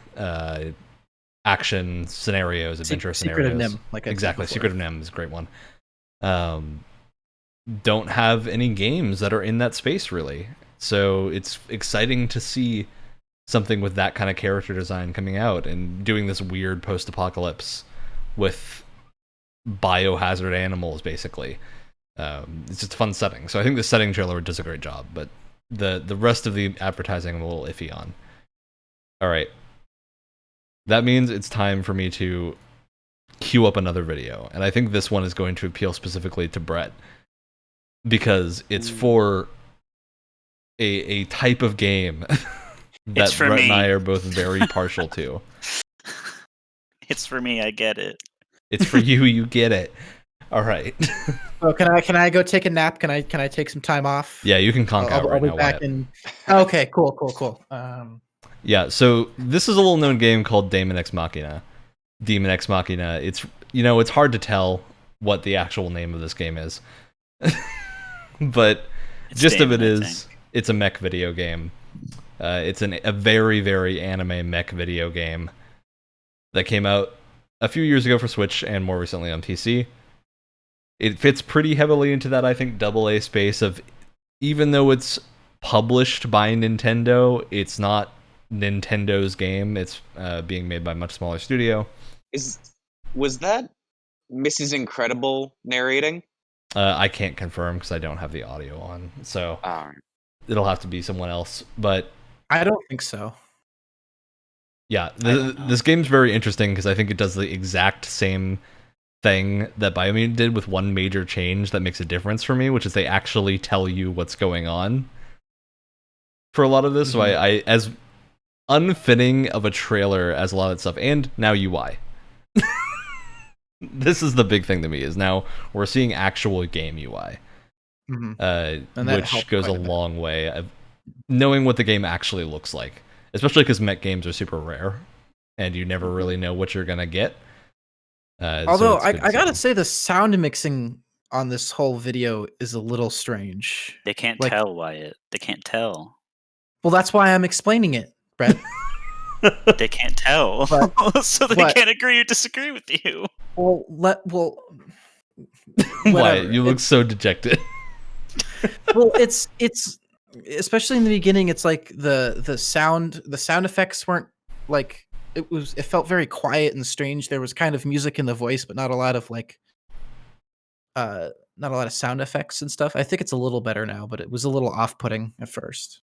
action scenarios, adventure scenarios. Secret of Nim, like exactly. Secret of Nim is a great one. Don't have any games that are in that space really, so it's exciting to see something with that kind of character design coming out and doing this weird post-apocalypse with biohazard animals, basically. It's just a fun setting. So I think the setting trailer does a great job, but the rest of the advertising I'm a little iffy on. All right. That means it's time for me to queue up another video. And I think this one is going to appeal specifically to Brett, because it's for a type of game that Brett and I are both very partial to. It's for me, I get it. It's for you, you get it. All right. Oh, can I go take a nap? Can I take some time off? Yeah, you can conk out right now. I'll be back in. Okay, cool. Yeah, so this is a little known game called Daemon Ex Machina. Demon Ex Machina. It's, you know, it's hard to tell what the actual name of this game is. But gist of it is, it's a mech video game. It's a very, very anime mech video game that came out a few years ago for Switch and more recently on PC. It fits pretty heavily into that, I think, AA space of, even though it's published by Nintendo, it's not Nintendo's game. It's being made by a much smaller studio. Was that Mrs. Incredible narrating? I can't confirm because I don't have the audio on, so it'll have to be someone else. But I don't think so. Yeah, this game's very interesting because I think it does the exact same thing that Biomutant did, with one major change that makes a difference for me, which is they actually tell you what's going on for a lot of this. Mm-hmm. So I as unfitting of a trailer as a lot of that stuff, and now UI. This is the big thing to me, is now we're seeing actual game UI, which goes a long way of knowing what the game actually looks like, especially because mech games are super rare and you never really know what you're gonna get. Although I gotta say, the sound mixing on this whole video is a little strange. They can't tell, Wyatt. They can't tell. Well, that's why I'm explaining it, Brett. They can't tell, so they can't agree or disagree with you. Wyatt, you look so dejected. Well, it's especially in the beginning. It's like the sound effects weren't like, it felt very quiet and strange. There was kind of music in the voice, but not a lot of sound effects and stuff. I think it's a little better now, but it was a little off-putting at first.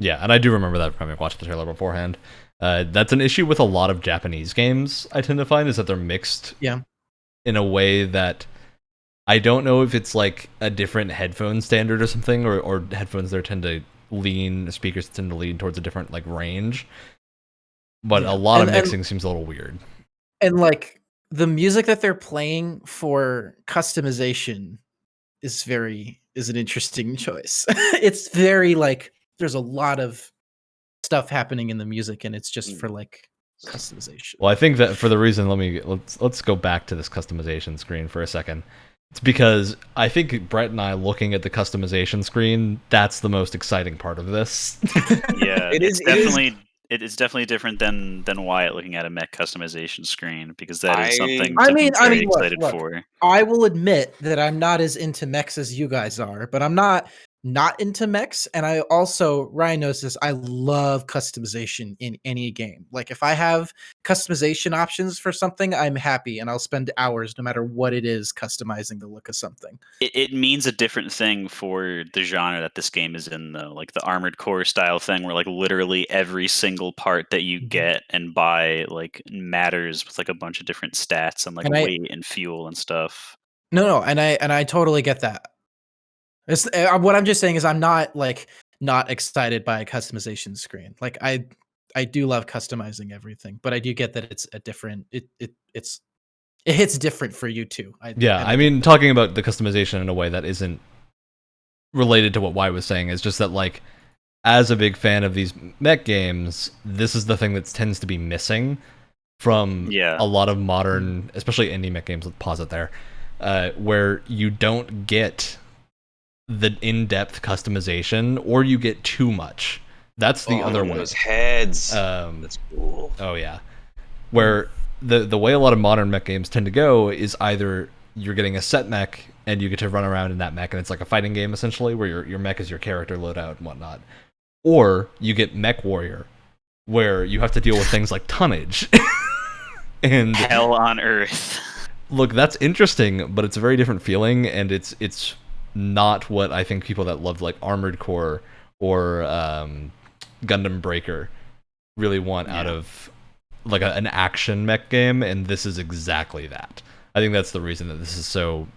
Yeah, and I do remember that from having watched the trailer beforehand. That's an issue with a lot of Japanese games, I tend to find, is that they're mixed in a way that I don't know if it's like a different headphone standard or something, or headphones there tend to speakers tend to lean towards a different like range. But a lot of mixing seems a little weird. And like the music that they're playing for customization is an interesting choice. It's very like there's a lot of stuff happening in the music, and it's just for like customization. Well, I think that for the reason, let's go back to this customization screen for a second. It's because I think Brett and I looking at the customization screen, that's the most exciting part of this. Yeah, it's definitely different than Wyatt looking at a mech customization screen, because that is something to be very excited for. I will admit that I'm not as into mechs as you guys are, but I'm not into mechs. And I also, Ryan knows this, I love customization in any game. Like if I have customization options for something, I'm happy, and I'll spend hours no matter what it is customizing the look of something. It means a different thing for the genre that this game is in, though. Like the Armored Core style thing, where like literally every single part that you get and buy like matters with like a bunch of different stats and like weight and fuel and stuff. No, and I totally get that. It's, what I'm just saying is I'm not excited by a customization screen. Like I do love customizing everything, but I do get that it's a different. It hits different for you too. I mean, talking about the customization in a way that isn't related to what Y was saying is just that, like, as a big fan of these mech games, this is the thing that tends to be missing from a lot of modern, especially indie mech games. Let's pause it there, where you don't get the in-depth customization, or you get too much. That's the other way. Those heads. That's cool. Oh yeah, where the way a lot of modern mech games tend to go is either you're getting a set mech and you get to run around in that mech, and it's like a fighting game essentially, where your mech is your character loadout and whatnot, or you get Mech Warrior, where you have to deal with things like tonnage and hell on earth. Look, that's interesting, but it's a very different feeling, and it's not what I think people that love like Armored Core or Gundam Breaker really want out of like an action mech game, and this is exactly that. I think that's the reason that this is so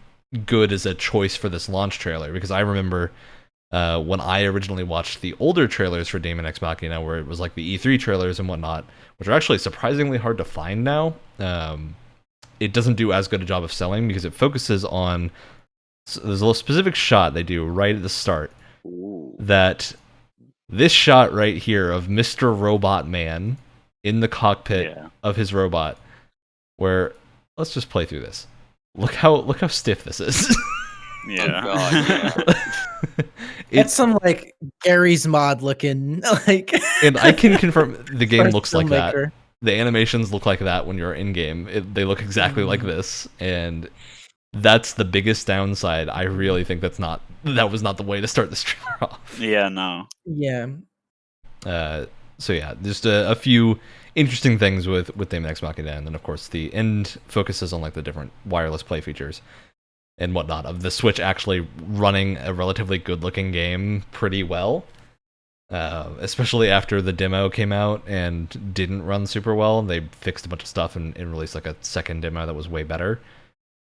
good as a choice for this launch trailer, because I remember when I originally watched the older trailers for Daemon X Machina, where it was like the E3 trailers and whatnot, which are actually surprisingly hard to find now. It doesn't do as good a job of selling because it focuses on, there's a little specific shot they do right at the start. Ooh. That this shot right here of Mr. Robot Man in the cockpit of his robot, where, let's just play through this. Look how stiff this is. Yeah. Oh God, yeah. It's some like Gary's Mod looking like. And I can confirm the game looks like that. The animations look like that when you're in game. They look exactly like this, and that's the biggest downside. I really think that was not the way to start this trailer off. Yeah, no. Yeah. So yeah, just a few interesting things with Daemon X Machina, and then of course the end focuses on like the different wireless play features and whatnot of the Switch actually running a relatively good-looking game pretty well, especially after the demo came out and didn't run super well. They fixed a bunch of stuff and released like a second demo that was way better.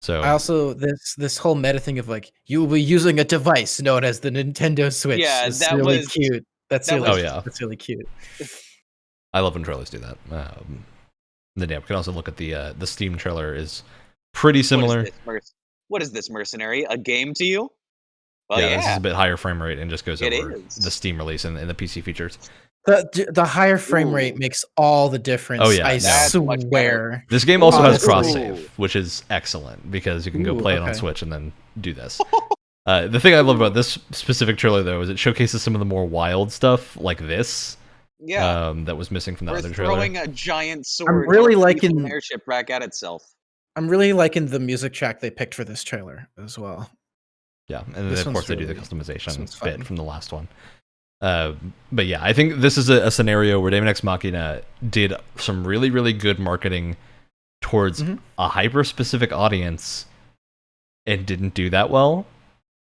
So I also this whole meta thing of like you will be using a device known as the Nintendo Switch. Yeah, is that really was cute. That's really cute. I love when trailers do that. Then we can also look at the Steam trailer is pretty similar. What is this, mercenary? A game to you? Well, this is a bit higher frame rate and just goes over is. the Steam release and the PC features. The higher frame rate makes all the difference. Oh yeah, I swear. This game also has cross save, which is excellent because you can go play it on Switch and then do this. The thing I love about this specific trailer though is it showcases some of the more wild stuff like this. Yeah, that was missing from the other trailer. Throwing a giant sword. I'm really liking an airship back at itself. I'm really liking the music track they picked for this trailer as well. Yeah, and then of course they do the customization bit from the last one. But yeah, I think this is a scenario where Daemon X Machina did some really, really good marketing towards a hyper-specific audience and didn't do that well.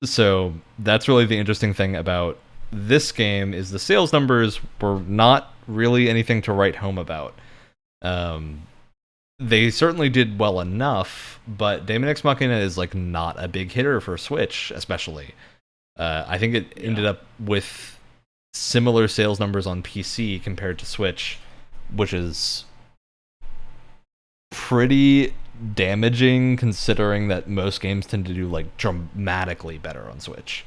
So that's really the interesting thing about this game is the sales numbers were not really anything to write home about. They certainly did well enough, but Daemon X Machina is like not a big hitter for Switch, especially. I think it ended up with similar sales numbers on PC compared to Switch, which is pretty damaging considering that most games tend to do like dramatically better on Switch.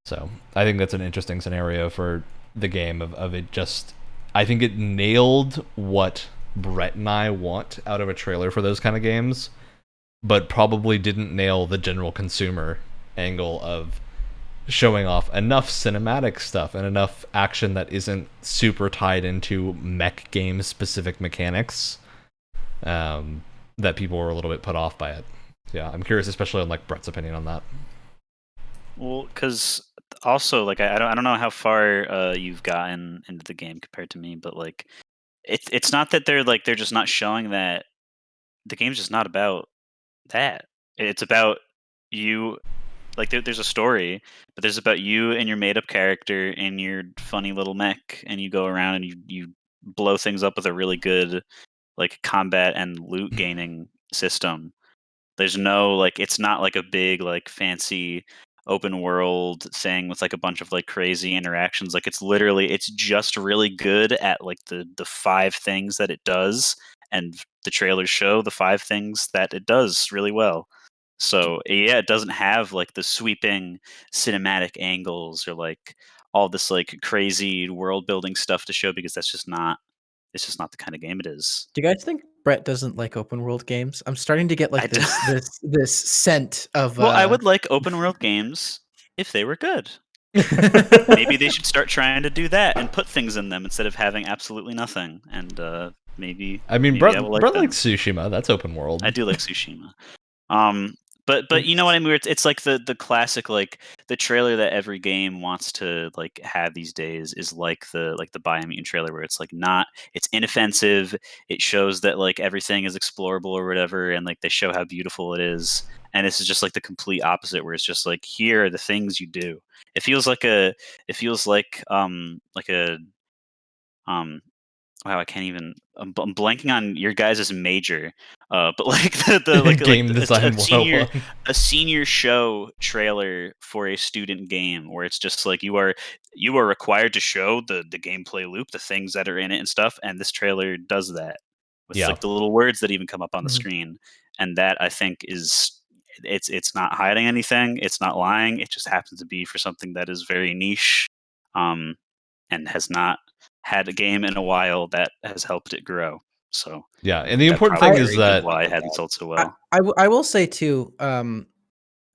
So I think that's an interesting scenario for the game of it just, I think it nailed what Brett and I want out of a trailer for those kind of games, but probably didn't nail the general consumer angle of showing off enough cinematic stuff and enough action that isn't super tied into mech game specific mechanics, that people were a little bit put off by it. Yeah, I'm curious, especially on like Brett's opinion on that. Well, because also like I don't know how far you've gotten into the game compared to me, but like it's not that they're just not showing that. The game's just not about that. It's about you. Like there's a story, but there's about you and your made up character and your funny little mech, and you go around and you blow things up with a really good like combat and loot gaining system. There's no like, it's not like a big like fancy open world thing with like a bunch of like crazy interactions. Like it's just really good at like the 5 things that it does, and the trailers show the 5 things that it does really well. So yeah, it doesn't have like the sweeping cinematic angles or like all this like crazy world building stuff to show, because that's just not, it's just not the kind of game it is. Do you guys think Brett doesn't like open world games? I'm starting to get I like d- this scent of. Well, I would like open world games if they were good. Maybe they should start trying to do that and put things in them instead of having absolutely nothing. And maybe I mean, maybe Brett, I will like Brett them. likes Tsushima. That's open world. I do like Tsushima. But you know what I mean? It's like the classic, like the trailer that every game wants to like have these days is like the Biomutant trailer, where it's like not, it's inoffensive. It shows that like everything is explorable or whatever, and like they show how beautiful it is. And this is just like the complete opposite, where it's just like, here are the things you do. It feels like a wow, I can't even. I'm blanking on your guys' major, but like the Game design a senior show trailer for a student game, where it's just like you are required to show the gameplay loop, the things that are in it and stuff, and this trailer does that with like the little words that even come up on the screen, and that I think is, it's not hiding anything, it's not lying, it just happens to be for something that is very niche, and has not had a game in a while that has helped it grow. So yeah, and the important thing is that why it hadn't sold so well. I will say too,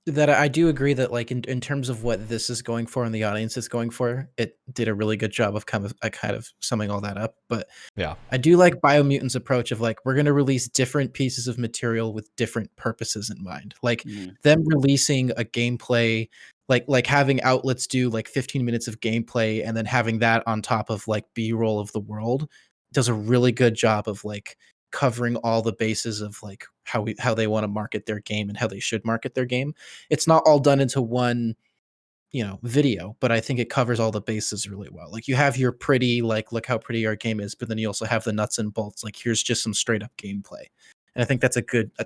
that I do agree that like in terms of what this is going for and the audience is going for, it did a really good job of kind of summing all that up. But yeah, I do like Biomutant's approach of like, we're going to release different pieces of material with different purposes in mind. Like them releasing a gameplay, like having outlets do like 15 minutes of gameplay and then having that on top of like B-roll of the world does a really good job of like covering all the bases of like how they want to market their game and how they should market their game. It's not all done into one, video, but I think it covers all the bases really well. Like you have your pretty, like, look how pretty our game is, but then you also have the nuts and bolts. Like here's just some straight up gameplay. And I think that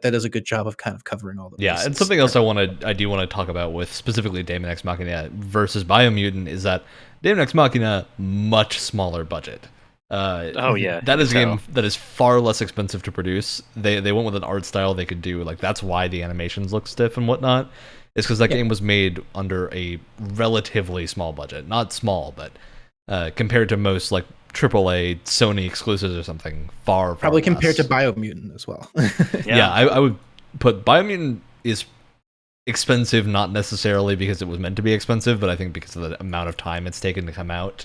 does a good job of kind of covering all the bases. Yeah, and something else I do want to talk about with specifically Daemon X Machina versus Biomutant is that Daemon X Machina, much smaller budget. That is a game that is far less expensive to produce. They went with an art style they could do, like that's why the animations look stiff and whatnot. It's because that game was made under a relatively small budget. Not small, but compared to most like AAA Sony exclusives or something, far probably less. Compared to Biomutant as well. Yeah, I would put Biomutant is expensive, not necessarily because it was meant to be expensive, but I think because of the amount of time it's taken to come out.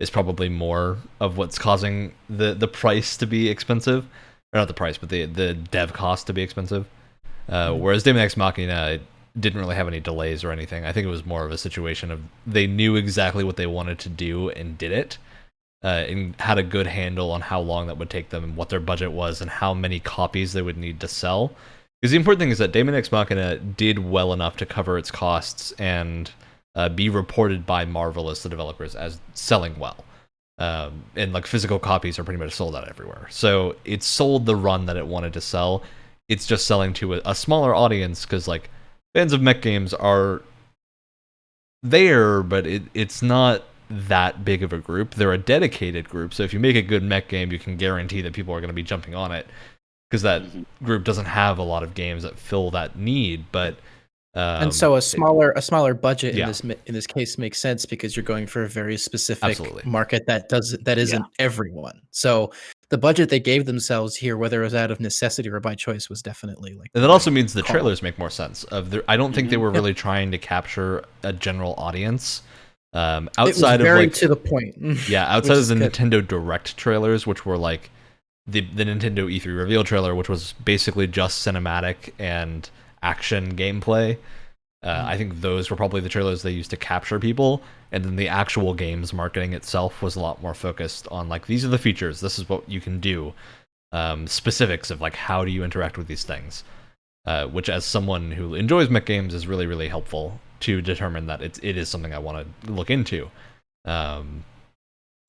Is probably more of what's causing the price to be expensive, or not the price, but the dev cost to be expensive. Whereas Daemon X Machina didn't really have any delays or anything. I think it was more of a situation of they knew exactly what they wanted to do and did it, and had a good handle on how long that would take them and what their budget was and how many copies they would need to sell. Because the important thing is that Daemon X Machina did well enough to cover its costs and be reported by Marvelous, the developers, as selling well. And like physical copies are pretty much sold out everywhere. So it sold the run that it wanted to sell. It's just selling to a smaller audience because like fans of mech games are there, but it's not that big of a group. They're a dedicated group. So if you make a good mech game, you can guarantee that people are going to be jumping on it because that group doesn't have a lot of games that fill that need. But and so a smaller budget in this case makes sense because you're going for a very specific market that isn't everyone. So the budget they gave themselves here, whether it was out of necessity or by choice, was definitely like. And that also means the trailers make more sense. I don't think they were really trying to capture a general audience. Outside very of like to the point. Outside of the Nintendo Direct trailers, which were like the Nintendo E3 reveal trailer, which was basically just cinematic and action gameplay. I think those were probably the trailers they used to capture people, and then the actual game's marketing itself was a lot more focused on like, these are the features, this is what you can do, specifics of like how do you interact with these things, which as someone who enjoys mech games is really, really helpful to determine that it is something I want to look into. And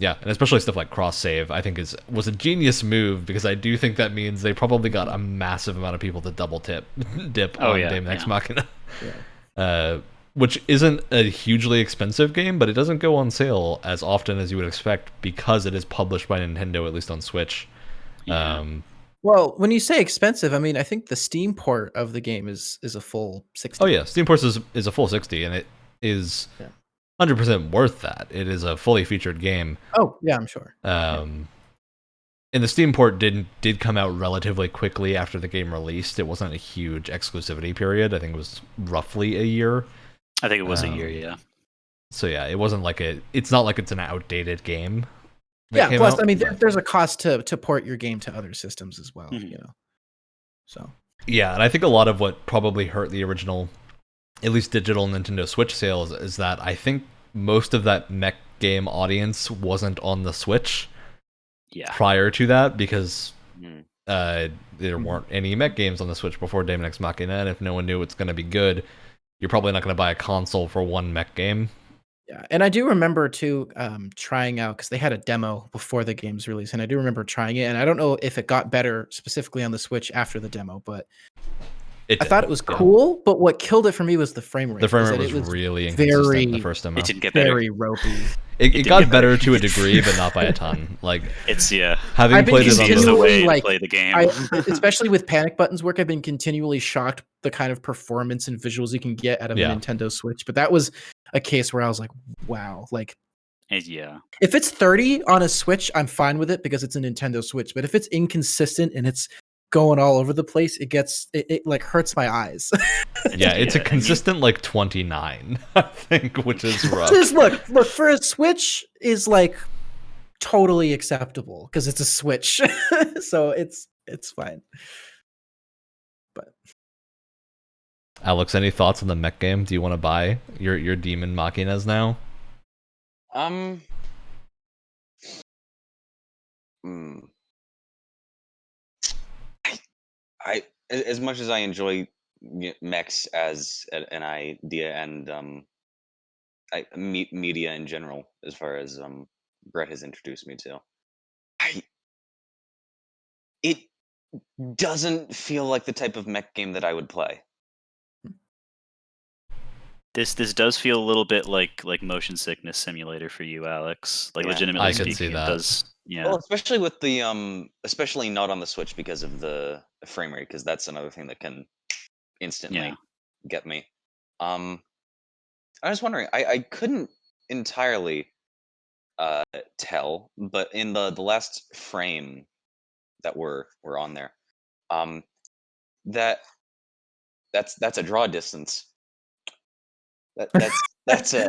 especially stuff like cross save, I think was a genius move because I do think that means they probably got a massive amount of people to double dip on Daemon X Machina, which isn't a hugely expensive game, but it doesn't go on sale as often as you would expect because it is published by Nintendo, at least on Switch. Well, when you say expensive, I mean I think the Steam port of the game is a full 60. Oh yeah, Steam port is a full 60, and it is 100% worth that. It is a fully featured game. Oh yeah, I'm sure. And the Steam port did come out relatively quickly after the game released. It wasn't a huge exclusivity period. I think it was roughly a year. I think it was a year, yeah. So yeah, it wasn't like it's not like it's an outdated game. Yeah, plus I mean there's a cost to port your game to other systems as well, you know. So yeah, and I think a lot of what probably hurt the original, at least digital Nintendo Switch sales, is that I think most of that mech game audience wasn't on the Switch prior to that because there weren't any mech games on the Switch before Daemon X Machina, and if no one knew it's going to be good, you're probably not going to buy a console for one mech game. Yeah, and I do remember too trying out because they had a demo before the game's release, and I do remember trying it, and I don't know if it got better specifically on the Switch after the demo, but I thought it was cool. But what killed it for me was the frame rate. The frame rate was really inconsistent the first demo. It didn't get better. Very ropey. It got better to a degree, but not by a ton. Like it's having played it on the way to play the game. Especially with Panic Button's work, I've been continually shocked the kind of performance and visuals you can get out of a Nintendo Switch. But that was a case where I was like, wow, like if it's 30 on a Switch, I'm fine with it because it's a Nintendo Switch. But if it's inconsistent and it's going all over the place, it like hurts my eyes. It's a consistent like 29, I think, which is rough. Just look for a Switch is like totally acceptable because it's a Switch. So it's fine. But Alex, any thoughts on the mech game? Do you want to buy your Demon Machinas now? I as much as I enjoy mechs as an idea and media in general, as far as Brett has introduced me to, it doesn't feel like the type of mech game that I would play. This does feel a little bit like motion sickness simulator for you, Alex. Like legitimately I speaking, could see that. It does. Yeah. Well, especially with the especially not on the Switch because of the frame rate, because that's another thing that can instantly get me. I was wondering, I couldn't entirely tell, but in the last frame that we're on there, that's a draw distance. That's a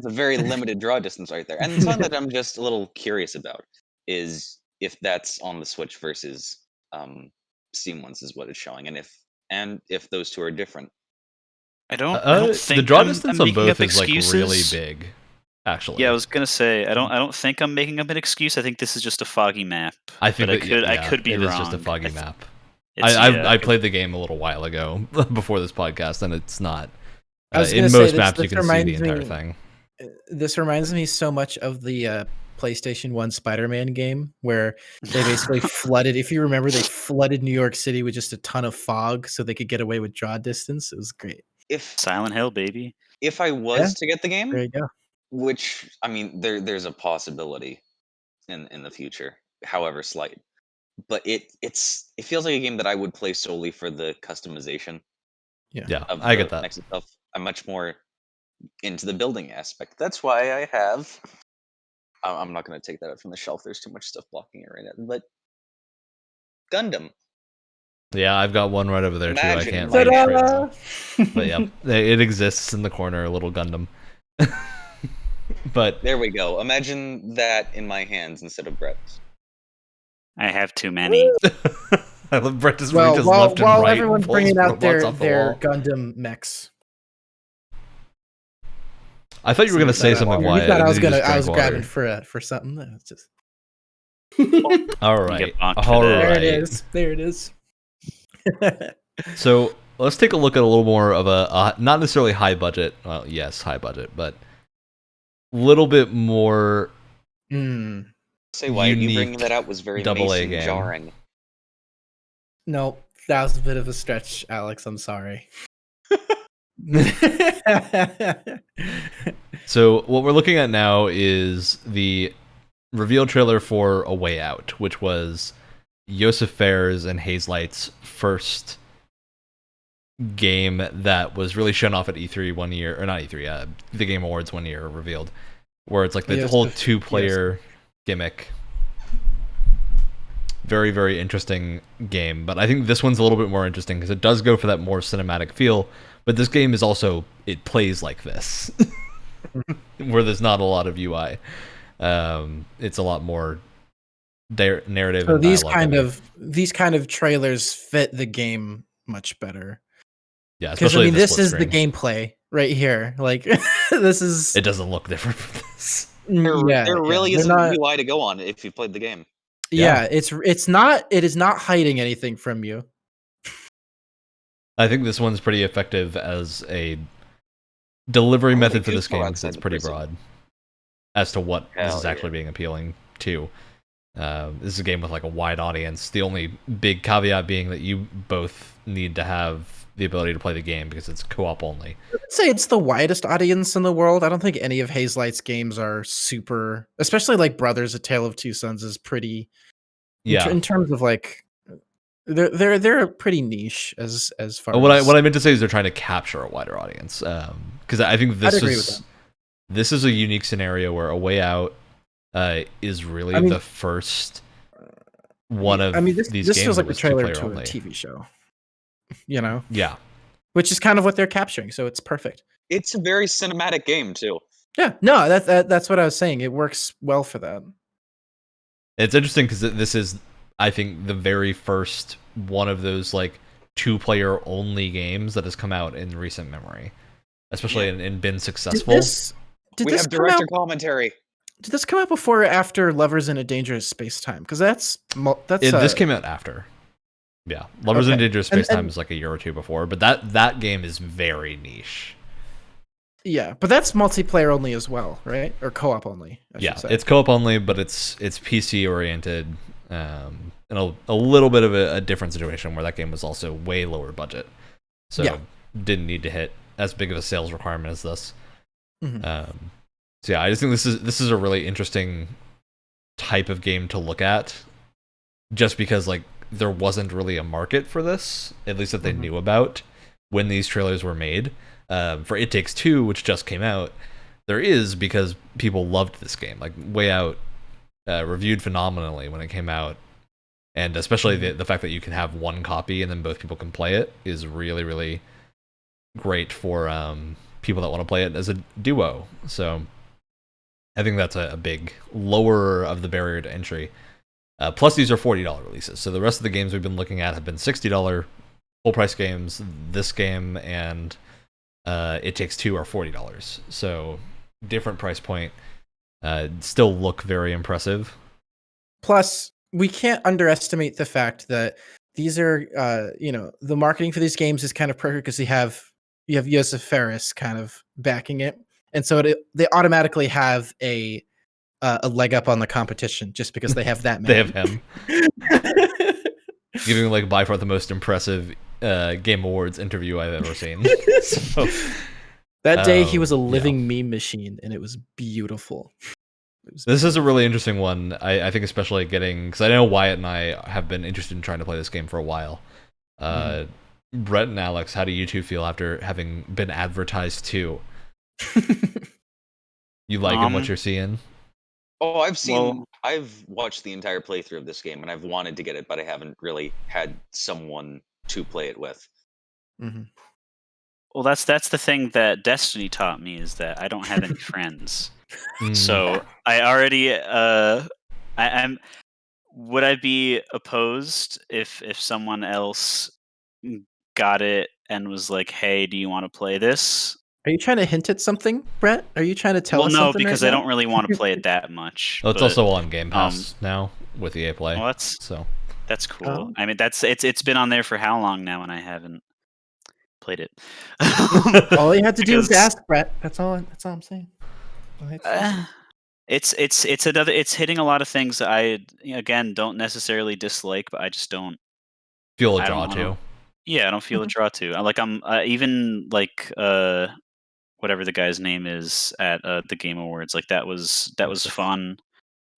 very limited draw distance right there. And something that I'm just a little curious about is if that's on the Switch versus Steam ones is what it's showing, and if those two are different. I don't think the draw distance I'm on both is excuses. Like really big. Actually, yeah, I was gonna say I don't think I'm making up an excuse. I think this is just a foggy map. I think I could be wrong. It's just a foggy map. I played the game a little while ago before this podcast, and it's not I was in gonna most say, maps, you this can see the reminds entire me. thing. This reminds me so much of the PlayStation 1 Spider-Man game where they basically flooded. If you remember, they flooded New York City with just a ton of fog so they could get away with draw distance. It was great. If Silent Hill, baby. if I was to get the game, There you go. which I mean, there's a possibility in the future, however slight. But it feels like a game that I would play solely for the customization Yeah, of I the get that. mechs itself. I'm much more into the building aspect. That's why I have. I'm not going to take that out from the shelf. There's too much stuff blocking it right now. But Gundam. Yeah, I've got one right over there too. I Imagine can't my reach hand. right now. But yeah, it exists in the corner, a little Gundam. But There we go. Imagine that in my hands instead of Brett's. I have too many. I love Brett just Well, reaches while left and right. everyone's and pulls bringing out robots off the their wall. Gundam mechs. I thought you were going to say something. You Wyatt, thought I and was then you just I was drank grabbing water. for something. No, it's just All You right, get bonked for all that. right. There it is. So let's take a look at a little more of a not necessarily high budget. Well, yes, high budget, but a little bit more. Say why you Unique bringing that out was very AA Mason game. jarring. No, that was a bit of a stretch, Alex. I'm sorry. So what we're looking at now is the reveal trailer for A Way Out, which was Josef Fares and Hazelight's first game that was really shown off at E3 one year, or not E3, the Game Awards one year revealed, where it's like the whole two-player gimmick. Very, very interesting game, but I think this one's a little bit more interesting because it does go for that more cinematic feel, but this game is also, it plays like this, where there's not a lot of UI. It's a lot more narrative. So and these kind of trailers fit the game much better. Yeah, Because I especially mean, this is the screen. gameplay right here. Like this is. It doesn't look different from this. There really isn't not, UI to go on if you've played the game. Yeah, it's not. It is not hiding anything from you. I think this one's pretty effective as a delivery method for this game. It's pretty broad as to what this is actually being appealing to. This is a game with like a wide audience. The only big caveat being that you both need to have the ability to play the game because it's co-op only. I'd say it's the widest audience in the world. I don't think any of Hazelight's games are super, especially like Brothers: A Tale of Two Sons is pretty. Yeah. In terms of like, they're pretty niche as far. What as... I meant to say is they're trying to capture a wider audience. Because I think this is a unique scenario where A Way Out is really the first one of this games feels like the trailer to only. a TV show. You know? Yeah. Which is kind of what they're capturing, so it's perfect. It's a very cinematic game too. Yeah, no, that's what I was saying. It works well for that. It's interesting because this is, I think, the very first one of those like 2-player only games that has come out in recent memory, especially and been successful. We have director commentary. Did this come out before or after Lovers in a Dangerous Space Time? Because this came out after. Yeah, Lovers in a Dangerous Space Time is like a year or two before, but that game is very niche. Yeah, but that's multiplayer only as well, right? Or co-op only. Yeah, it's co-op only, but it's PC oriented, and a little bit of a different situation where that game was also way lower budget, so didn't need to hit as big of a sales requirement as this. Mm-hmm. So yeah, I just think this is a really interesting type of game to look at, just because like there wasn't really a market for this, at least that they knew about when these trailers were made. For It Takes Two, which just came out, there is because people loved this game. Like Way Out reviewed phenomenally when it came out, and especially the fact that you can have one copy and then both people can play it is really, really great for people that want to play it as a duo. So I think that's a big lower of the barrier to entry. Plus, these are $40 releases. So the rest of the games we've been looking at have been $60 full price games. This game and It Takes Two are $40. So different price point. Still look very impressive. Plus, we can't underestimate the fact that these are, the marketing for these games is kind of perfect because they have, Yosef Fares kind of backing it, and so they automatically have a leg up on the competition just because they have that man. They have him. Giving like by far the most impressive Game Awards interview I've ever seen. So, that day he was a living meme machine, and it was beautiful. This is a really interesting one. I think especially because I know Wyatt and I have been interested in trying to play this game for a while. Brett and Alex, how do you two feel after having been advertised to? You liking what you're seeing? Oh, I've watched the entire playthrough of this game, and I've wanted to get it, but I haven't really had someone to play it with. Mm-hmm. Well, that's the thing that Destiny taught me, is that I don't have any friends. So I already I'm would I be opposed if someone else got it and was like, "Hey, do you want to play this?" Are you trying to hint at something, Brett? Are you trying to tell us something? No, because right I now? don't really want to play it that much. Well, it's also on Game Pass now with EA Play. Well, that's cool. Oh. I mean, it's been on there for how long now, and I haven't played it. All you had to do was ask, Brett. That's all I'm saying. It's hitting a lot of things that I again don't necessarily dislike, but I just don't feel a draw to. Yeah, I don't feel a draw to. I'm even like whatever the guy's name is at the Game Awards. Like that was fun.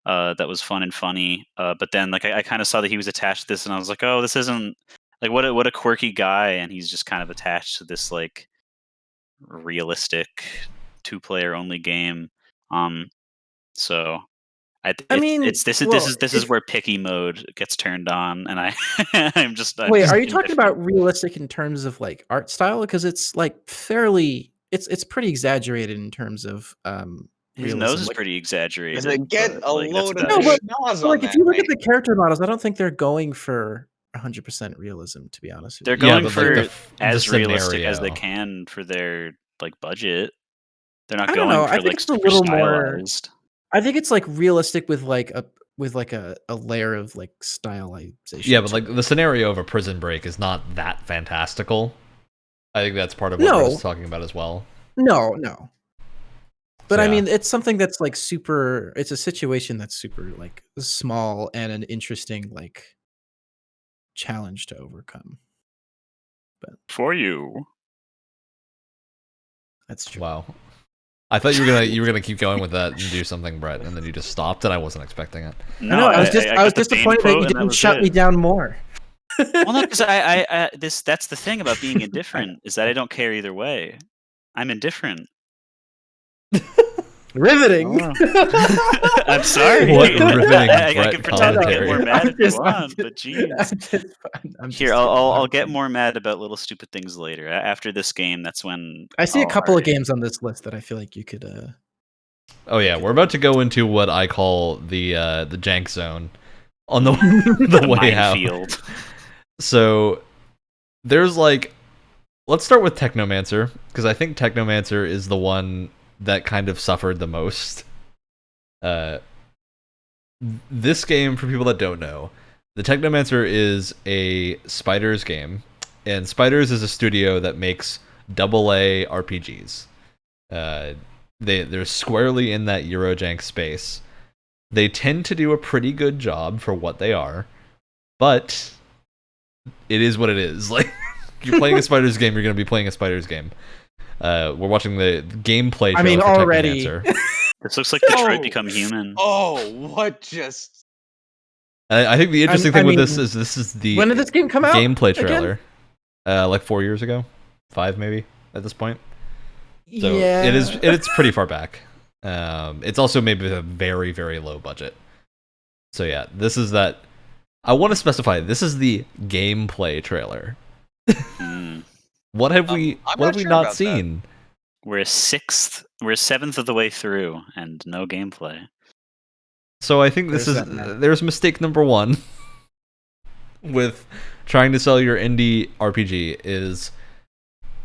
That was fun and funny. But then like I kind of saw that he was attached to this, and I was like, oh, this isn't like what a quirky guy, and he's just kind of attached to this like realistic 2-player only game. So this is where picky mode gets turned on, and I'm just wait. Are you talking about realistic in terms of like art style? Because it's like fairly, it's pretty exaggerated in terms of his nose is pretty exaggerated. Get a load of schnoz on like if you look at the character models, I don't think they're going for 100% realism. To be honest, they're going for as realistic as they can for their like budget. They're not going for like it's a little stylized. I think it's like realistic with like a layer of like stylization. Yeah, but like the scenario of a prison break is not that fantastical. I think that's part of what I was talking about as well. No. But I mean, it's something that's like super. It's a situation that's super like small and an interesting like challenge to overcome. But for you, that's true. Wow. I thought you were gonna keep going with that and do something, Brett, and then you just stopped, and I wasn't expecting it. No, I was disappointed that you didn't shut me down more. Well, no, because that's the thing about being indifferent is that I don't care either way. I'm indifferent. Riveting. Oh. I'm sorry. What riveting I can pretend to get more mad if you want, but geez. Here, I'll get more mad about little stupid things later. After this game, that's when I see a couple of games on this list that I feel like you could. Oh yeah, we're about to go into what I call the jank zone on the way out. So there's like, let's start with Technomancer, because I think Technomancer is the one that kind of suffered the most. This game, for people that don't know, the Technomancer is a Spiders game, and Spiders is a studio that makes AA RPGs. They're squarely in that Eurojank space. They tend to do a pretty good job for what they are, but it is what it is. Like, you're playing a Spiders game, you're going to be playing a Spiders game. We're watching the gameplay trailer for already. Technomancer. This looks like Detroit Become Human. Oh, what just... I think the interesting thing with this is the... When did this game come out? Gameplay trailer. Like 4 years ago? 5 maybe, at this point. So yeah. It's pretty far back. It's also maybe with a very, very low budget. So yeah, this is that... I want to specify, this is the gameplay trailer. What have we not seen? That. We're 7th of the way through and no gameplay. So I think there's mistake number 1 with trying to sell your indie RPG is,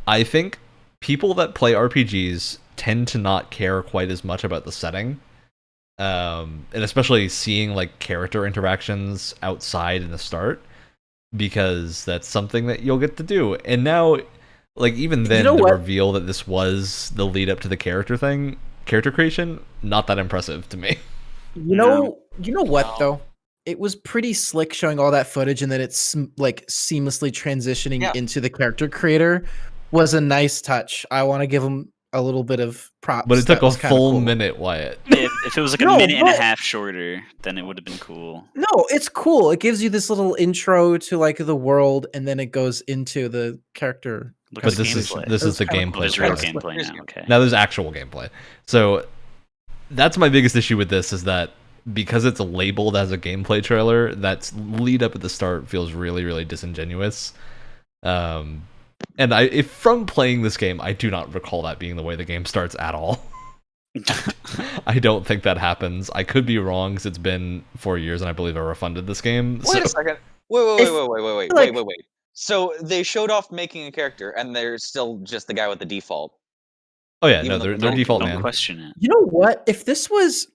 I think people that play RPGs tend to not care quite as much about the setting. And especially seeing like character interactions outside in the start, because that's something that you'll get to do. And now, like even then, You know the what? reveal that this was the lead up to the character creation, not that impressive to me. You know what though? It was pretty slick showing all that footage, and then it's like seamlessly transitioning into the character creator was a nice touch. I want to give him a little bit of props. But it took That was a kinda full cool. minute, Wyatt. If it was like a minute and a half shorter, then it would have been cool. No, it's cool. It gives you this little intro to like the world, and then it goes into the character. Look But at this is the gameplay. Cool. There's real gameplay now. Okay. Now there's actual gameplay. So that's my biggest issue with this, is that because it's labeled as a gameplay trailer, that's lead up at the start feels really, really disingenuous. And if from playing this game, I do not recall that being the way the game starts at all. I don't think that happens. I could be wrong, because it's been 4 years and I believe I refunded this game. Wait a second. Wait. So they showed off making a character, and they're still just the guy with the default. Oh yeah, no, they're default, man. Don't question it. You know what? If this was,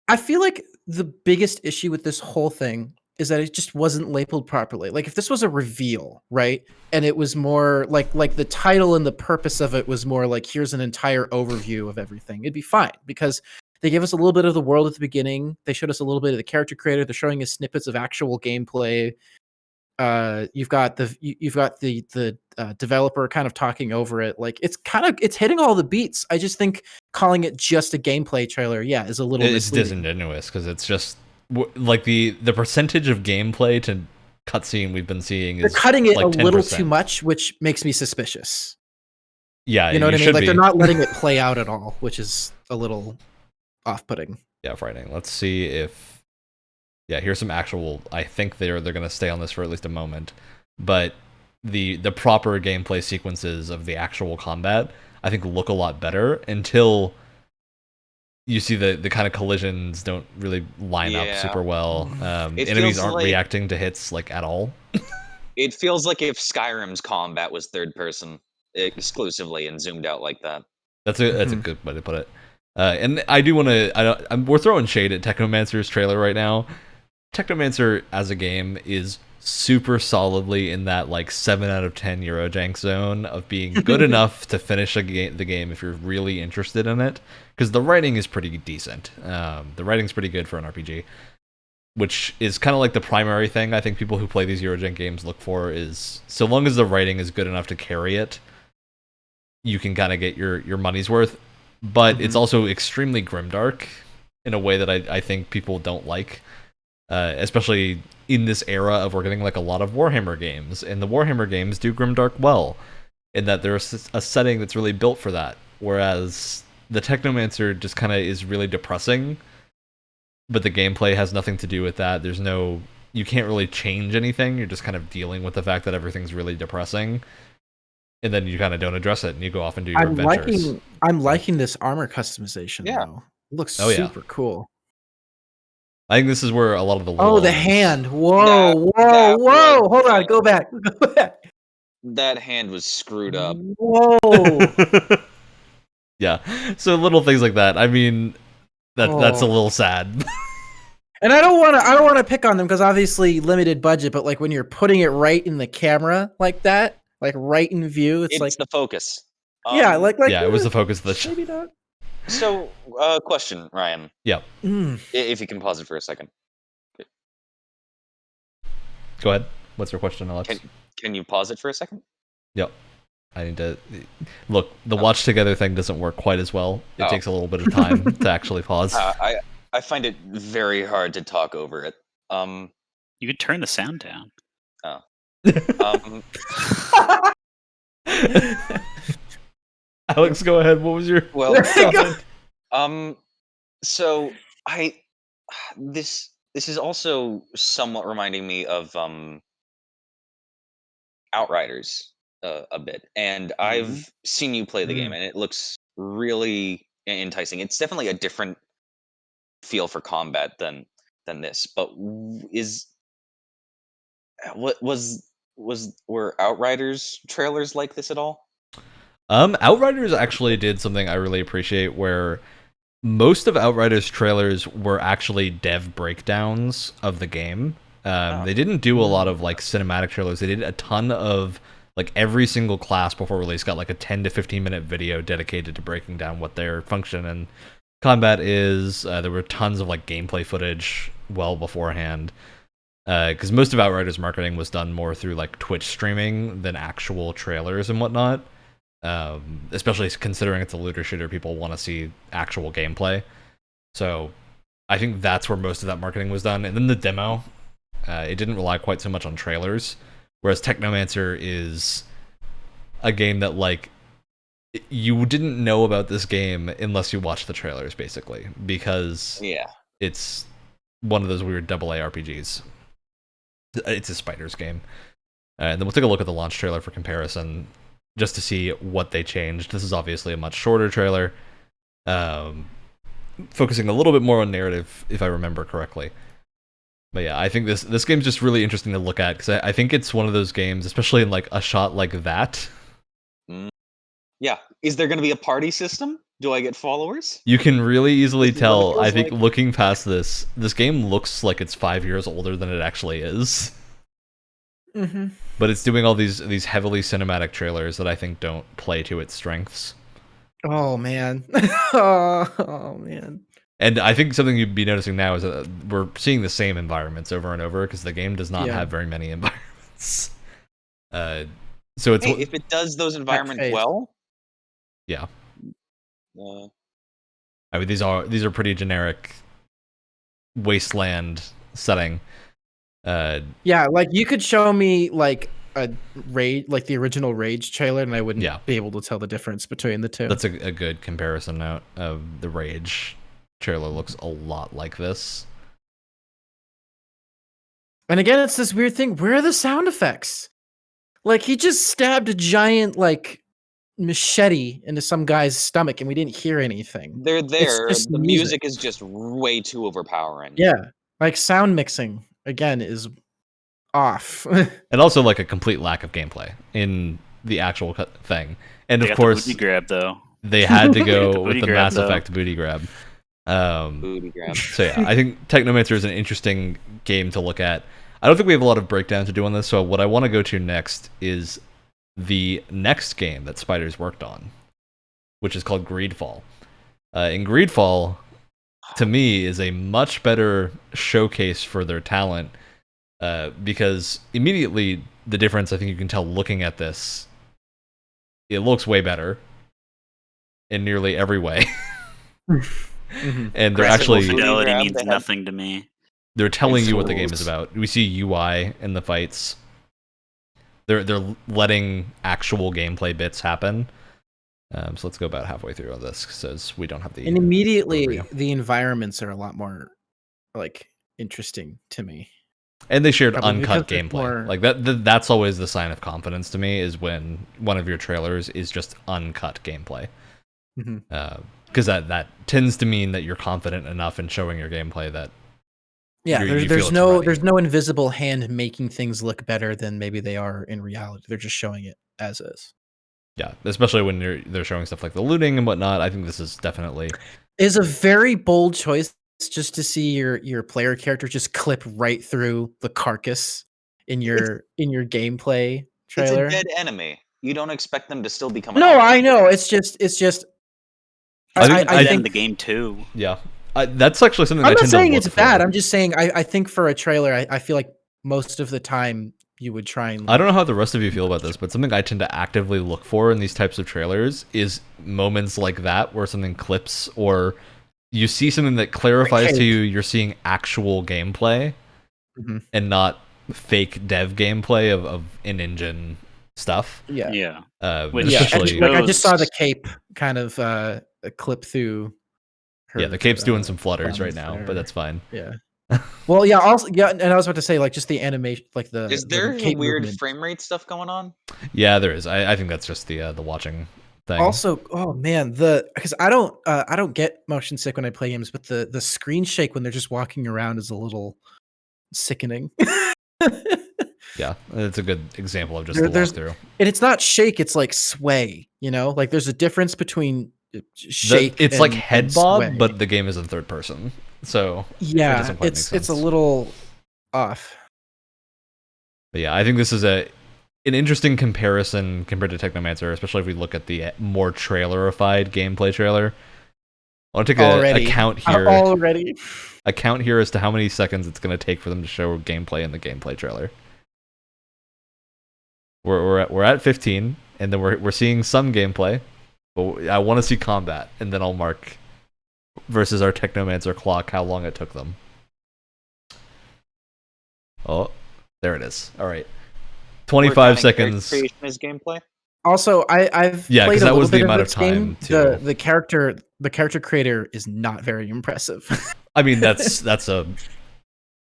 I feel like the biggest issue with this whole thing is that it just wasn't labeled properly. Like if this was a reveal, right? And it was more like the title and the purpose of it was more like, here's an entire overview of everything, it'd be fine, because they gave us a little bit of the world at the beginning. They showed us a little bit of the character creator. They're showing us snippets of actual gameplay. You've got the developer kind of talking over it. Like it's hitting all the beats. I just think calling it just a gameplay trailer, is a little It's misleading. disingenuous, because it's just like the percentage of gameplay to cutscene we've been seeing is they're cutting it like a little 10%. too much, which makes me suspicious. Yeah, you know what I mean? should Like be. they're not letting it play out at all, which is a little off-putting. Yeah, frightening. Let's see if. Yeah, here's some actual. I think they're going to stay on this for at least a moment, but the proper gameplay sequences of the actual combat, I think, look a lot better until you see the kind of collisions don't really line up super well. Enemies aren't reacting to hits like at all. It feels like if Skyrim's combat was third person exclusively and zoomed out like that. That's a good way to put it. And I do want to. We're throwing shade at Technomancer's trailer right now. Technomancer as a game is super solidly in that like 7 out of 10 Eurojank zone of being good enough to finish the game if you're really interested in it, because the writing is pretty decent. The writing's pretty good for an RPG, which is kind of like the primary thing I think people who play these Eurojank games look for, is so long as the writing is good enough to carry it, you can kind of get your money's worth. But it's also extremely grimdark in a way that I think people don't like. Especially in this era of we're getting like a lot of Warhammer games, and the Warhammer games do grimdark well, in that there's a setting that's really built for that, whereas the Technomancer just kind of is really depressing, but the gameplay has nothing to do with that. You can't really change anything, you're just kind of dealing with the fact that everything's really depressing, and then you kind of don't address it, and you go off and do your adventures. I'm liking this armor customization though. It looks super cool. I think this is where a lot of the the hand. Whoa. Hold on, go back. That hand was screwed up. Whoa. Yeah. So little things like that. I mean, that's a little sad. And I don't want to pick on them, because obviously limited budget, but like when you're putting it right in the camera like that, like right in view, it's like the focus. It was the focus of the show. Maybe not. So, question, Ryan. Yeah. If you can pause it for a second. Go ahead. What's your question, Alex? Can you pause it for a second? Yep. I need to look. The watch together thing doesn't work quite as well. It takes a little bit of time to actually pause. I find it very hard to talk over it. You could turn the sound down. Alex, go ahead. What was your So this is also somewhat reminding me of Outriders a bit, and I've seen you play the game, and it looks really enticing. It's definitely a different feel for combat than this, but were Outriders trailers like this at all? Outriders actually did something I really appreciate, where most of Outriders trailers were actually dev breakdowns of the game. They didn't do a lot of like cinematic trailers. They did a ton of like every single class before release got like a 10 to 15 minute video dedicated to breaking down what their function and combat is. There were tons of like gameplay footage well beforehand, because most of Outriders marketing was done more through like Twitch streaming than actual trailers and whatnot. Especially considering it's a looter shooter, people want to see actual gameplay. So I think that's where most of that marketing was done. And then the demo, it didn't rely quite so much on trailers, whereas Technomancer is a game that like you didn't know about this game unless you watched the trailers, basically, because it's one of those weird AA RPGs. It's a Spiders game. And then we'll take a look at the launch trailer for comparison, just to see what they changed. This is obviously a much shorter trailer, focusing a little bit more on narrative, if I remember correctly. But yeah, I think this game's just really interesting to look at, because I think it's one of those games, especially in like a shot like that. Yeah. Is there going to be a party system? Do I get followers? You can really easily tell, I think, looking past this game looks like it's 5 years older than it actually is. Mm-hmm. But it's doing all these heavily cinematic trailers that I think don't play to its strengths. Oh man. Oh man. And I think something you'd be noticing now is that we're seeing the same environments over and over, because the game does not have very many environments. So it's if it does those environments well, yeah. I mean, these are pretty generic wasteland setting. Yeah, like you could show me like a Rage, like the original Rage trailer, and I wouldn't be able to tell the difference between the two. That's a good comparison note. The Rage trailer looks a lot like this. And again, it's this weird thing. Where are the sound effects? Like he just stabbed a giant like machete into some guy's stomach, and we didn't hear anything. They're there. The music is just way too overpowering. Yeah, like sound mixing again is off. And also like a complete lack of gameplay in the actual thing. And they of course, the booty grab though. They had to go with the Mass though. Effect booty grab. Booty grab. So yeah, I think Technomancer is an interesting game to look at. I don't think we have a lot of breakdown to do on this, so what I want to go to next is the next game that Spiders worked on, which is called Greedfall. And Greedfall, to me, is a much better showcase for their talent, because immediately the difference I think you can tell looking at this, it looks way better in nearly every way. And they're actually fidelity means nothing to me. They're telling you what the game is about. We see UI in the fights. They're letting actual gameplay bits happen. So let's go about halfway through on this, because we don't have the. And immediately the environments are a lot more like interesting to me. And they shared uncut gameplay. Like that's always the sign of confidence to me, is when one of your trailers is just uncut gameplay. Because that tends to mean that you're confident enough in showing your gameplay that there's no invisible hand making things look better than maybe they are in reality. They're just showing it as is. Yeah, especially when they're showing stuff like the looting and whatnot. I think this is definitely is a very bold choice, just to see your player character just clip right through the carcass in your gameplay trailer. It's a dead enemy. You don't expect them to still become. No, I know. It's just. I think the game too. Yeah, that's actually something. I'm not saying it's bad. I'm just saying I think for a trailer, I feel like most of the time you would try and. I don't know how the rest of you feel about this, but something I tend to actively look for in these types of trailers is moments like that where something clips, or you see something that clarifies to you you're seeing actual gameplay, and not fake dev gameplay of in-engine stuff. Yeah. Especially, like I just saw the cape kind of a clip through. The cape's doing some flutters right now, but that's fine. Yeah. Well, yeah. Also, and I was about to say, like, just the animation, like the. Is there the weird movement. frame rate stuff going on? Yeah, there is. I think that's just the watching thing. Also, oh man, because I don't get motion sick when I play games, but the screen shake when they're just walking around is a little sickening. Yeah, it's a good example of just the walkthrough. And it's not shake; it's like sway. Like there's a difference between shake. It's like head bob, sway. but the game is in third person. So yeah, it's a little off. But yeah, I think this is an interesting comparison compared to Technomancer, especially if we look at the more trailerified gameplay trailer. I want to take a count here. Already. A count here as to how many seconds it's going to take for them to show gameplay in the gameplay trailer. We're at 15, and then we're seeing some gameplay, but I want to see combat, and then I'll mark versus our Technomancer clock how long it took them. Oh, there it is. All right, 25 seconds. Creation is gameplay. Also, I've played a little that was the bit amount of of time game. too. The character creator is not very impressive. I mean, that's a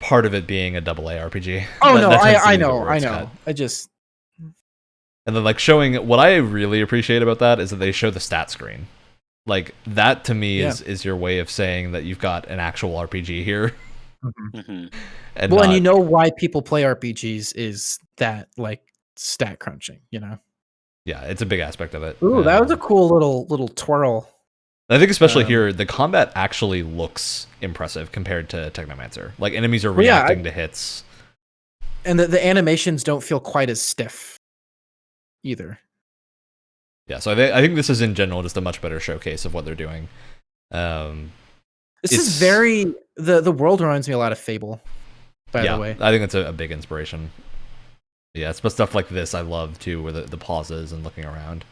part of it being a AA RPG. Oh no, I know. I just. And then like showing what I really appreciate about that is that they show the stat screen. Like that to me is your way of saying that you've got an actual RPG here. Mm-hmm. And you know why people play RPGs is that like stat crunching, you know? Yeah, it's a big aspect of it. Ooh, that was a cool little twirl. I think especially here, the combat actually looks impressive compared to Technomancer. Like enemies are reacting to hits. And the animations don't feel quite as stiff either. Yeah, so I think this is in general just a much better showcase of what they're doing. This is very the world reminds me a lot of Fable. By the way, I think that's a big inspiration. Yeah, it's stuff like this I love too, where the pauses and looking around.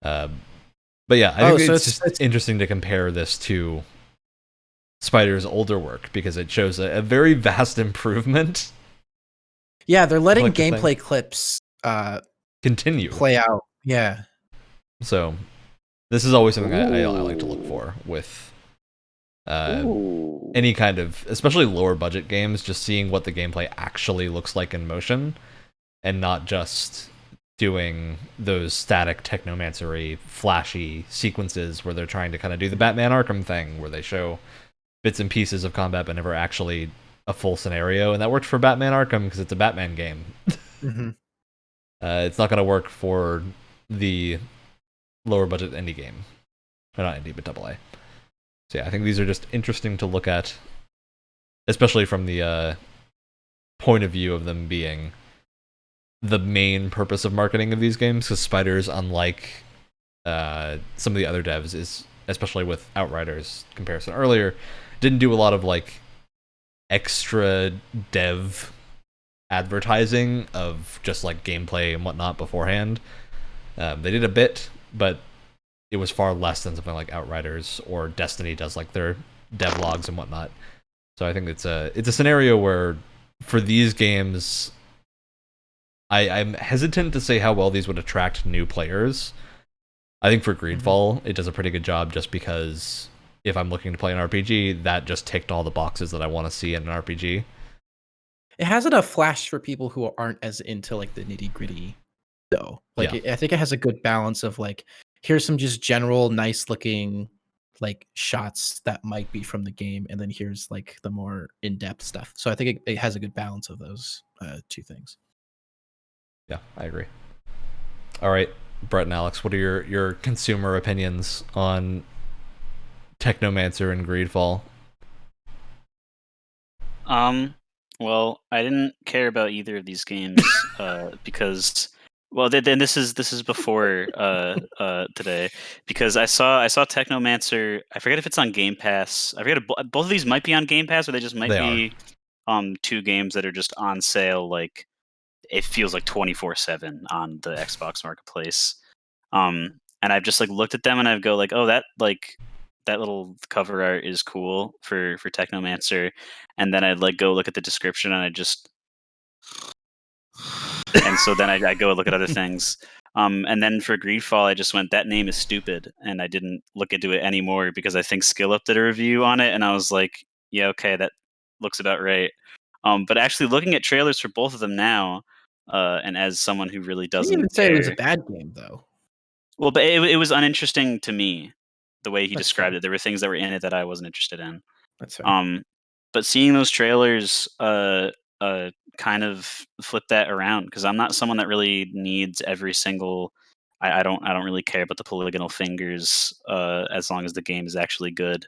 But yeah, I think it's interesting to compare this to Spider's older work because it shows a very vast improvement. Yeah, they're letting gameplay clips continue play out. Yeah. So this is always something I like to look for with any kind of, especially lower budget games, just seeing what the gameplay actually looks like in motion and not just doing those static Technomancer-y flashy sequences where they're trying to kind of do the Batman Arkham thing where they show bits and pieces of combat but never actually a full scenario. And that worked for Batman Arkham because it's a Batman game. Mm-hmm. It's not going to work for the lower budget indie game. Or not indie, but AA. So yeah, I think these are just interesting to look at, especially from the point of view of them being the main purpose of marketing of these games, because Spiders, unlike some of the other devs, is, especially with Outriders comparison earlier, didn't do a lot of like extra dev advertising of just like gameplay and whatnot beforehand. They did a bit, but it was far less than something like Outriders or Destiny does, like their devlogs and whatnot. So I think it's a scenario where for these games, I'm hesitant to say how well these would attract new players. I think for Greedfall, it does a pretty good job just because if I'm looking to play an RPG, that just ticked all the boxes that I want to see in an RPG. It has enough flash for people who aren't as into like the nitty gritty, though. Like I think it has a good balance of like, here's some just general nice looking like shots that might be from the game, and then here's like the more in-depth stuff. So I think it has a good balance of those two things. Yeah, I agree. All right, Brett and Alex, what are your consumer opinions on Technomancer and Greedfall? Well, I didn't care about either of these games because, well, then this is before today, because I saw Technomancer. I forget if it's on Game Pass. I forget if both of these might be on Game Pass, or they just might be two games that are just on sale. Like it feels like 24/7 on the Xbox Marketplace. And I've just like looked at them and I go like, oh, that little cover art is cool for Technomancer, and then I'd like go look at the description and I just and so then I go look at other things. And then for Greedfall, I just went, that name is stupid, and I didn't look into it anymore because I think SkillUp did a review on it, and I was like, yeah, okay, that looks about right. But actually looking at trailers for both of them now, and as someone who really doesn't I didn't even say it was a bad game though. Well, but it was uninteresting to me, the way he described it. There were things that were in it that I wasn't interested in. That's fair. But seeing those trailers kind of flip that around, because I'm not someone that really needs every single. I don't really care about the polygonal fingers as long as the game is actually good.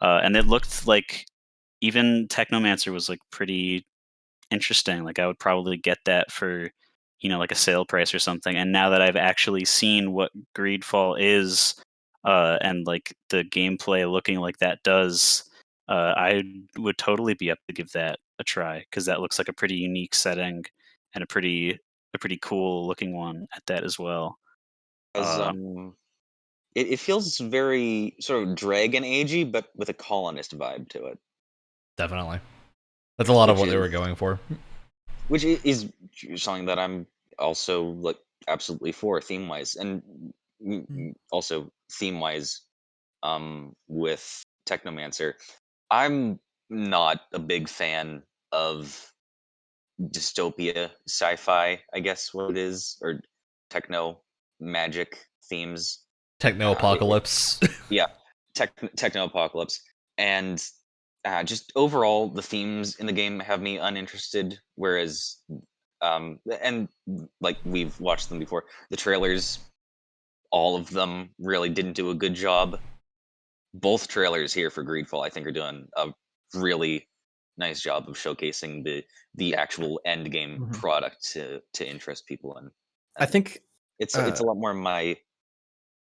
And it looked like even Technomancer was like pretty interesting. Like I would probably get that for like a sale price or something. And now that I've actually seen what Greedfall is, and like the gameplay looking like that does, I would totally be up to give that a try, because that looks like a pretty unique setting and a pretty cool looking one at that as well. As it feels very sort of Dragon Agey, but with a colonist vibe to it. Definitely. That's a lot of Which what they were is- going for. Which is something that I'm also like absolutely for theme wise, and also theme wise, with Technomancer. I'm not a big fan of dystopia sci-fi, I guess what it is, or techno magic themes. Techno apocalypse. Yeah, techno apocalypse, and just overall the themes in the game have me uninterested. Whereas, and like we've watched them before, the trailers, all of them really didn't do a good job. Both trailers here for Greedfall, I think, are doing a really nice job of showcasing the actual end game product to interest people in. I think it's a lot more my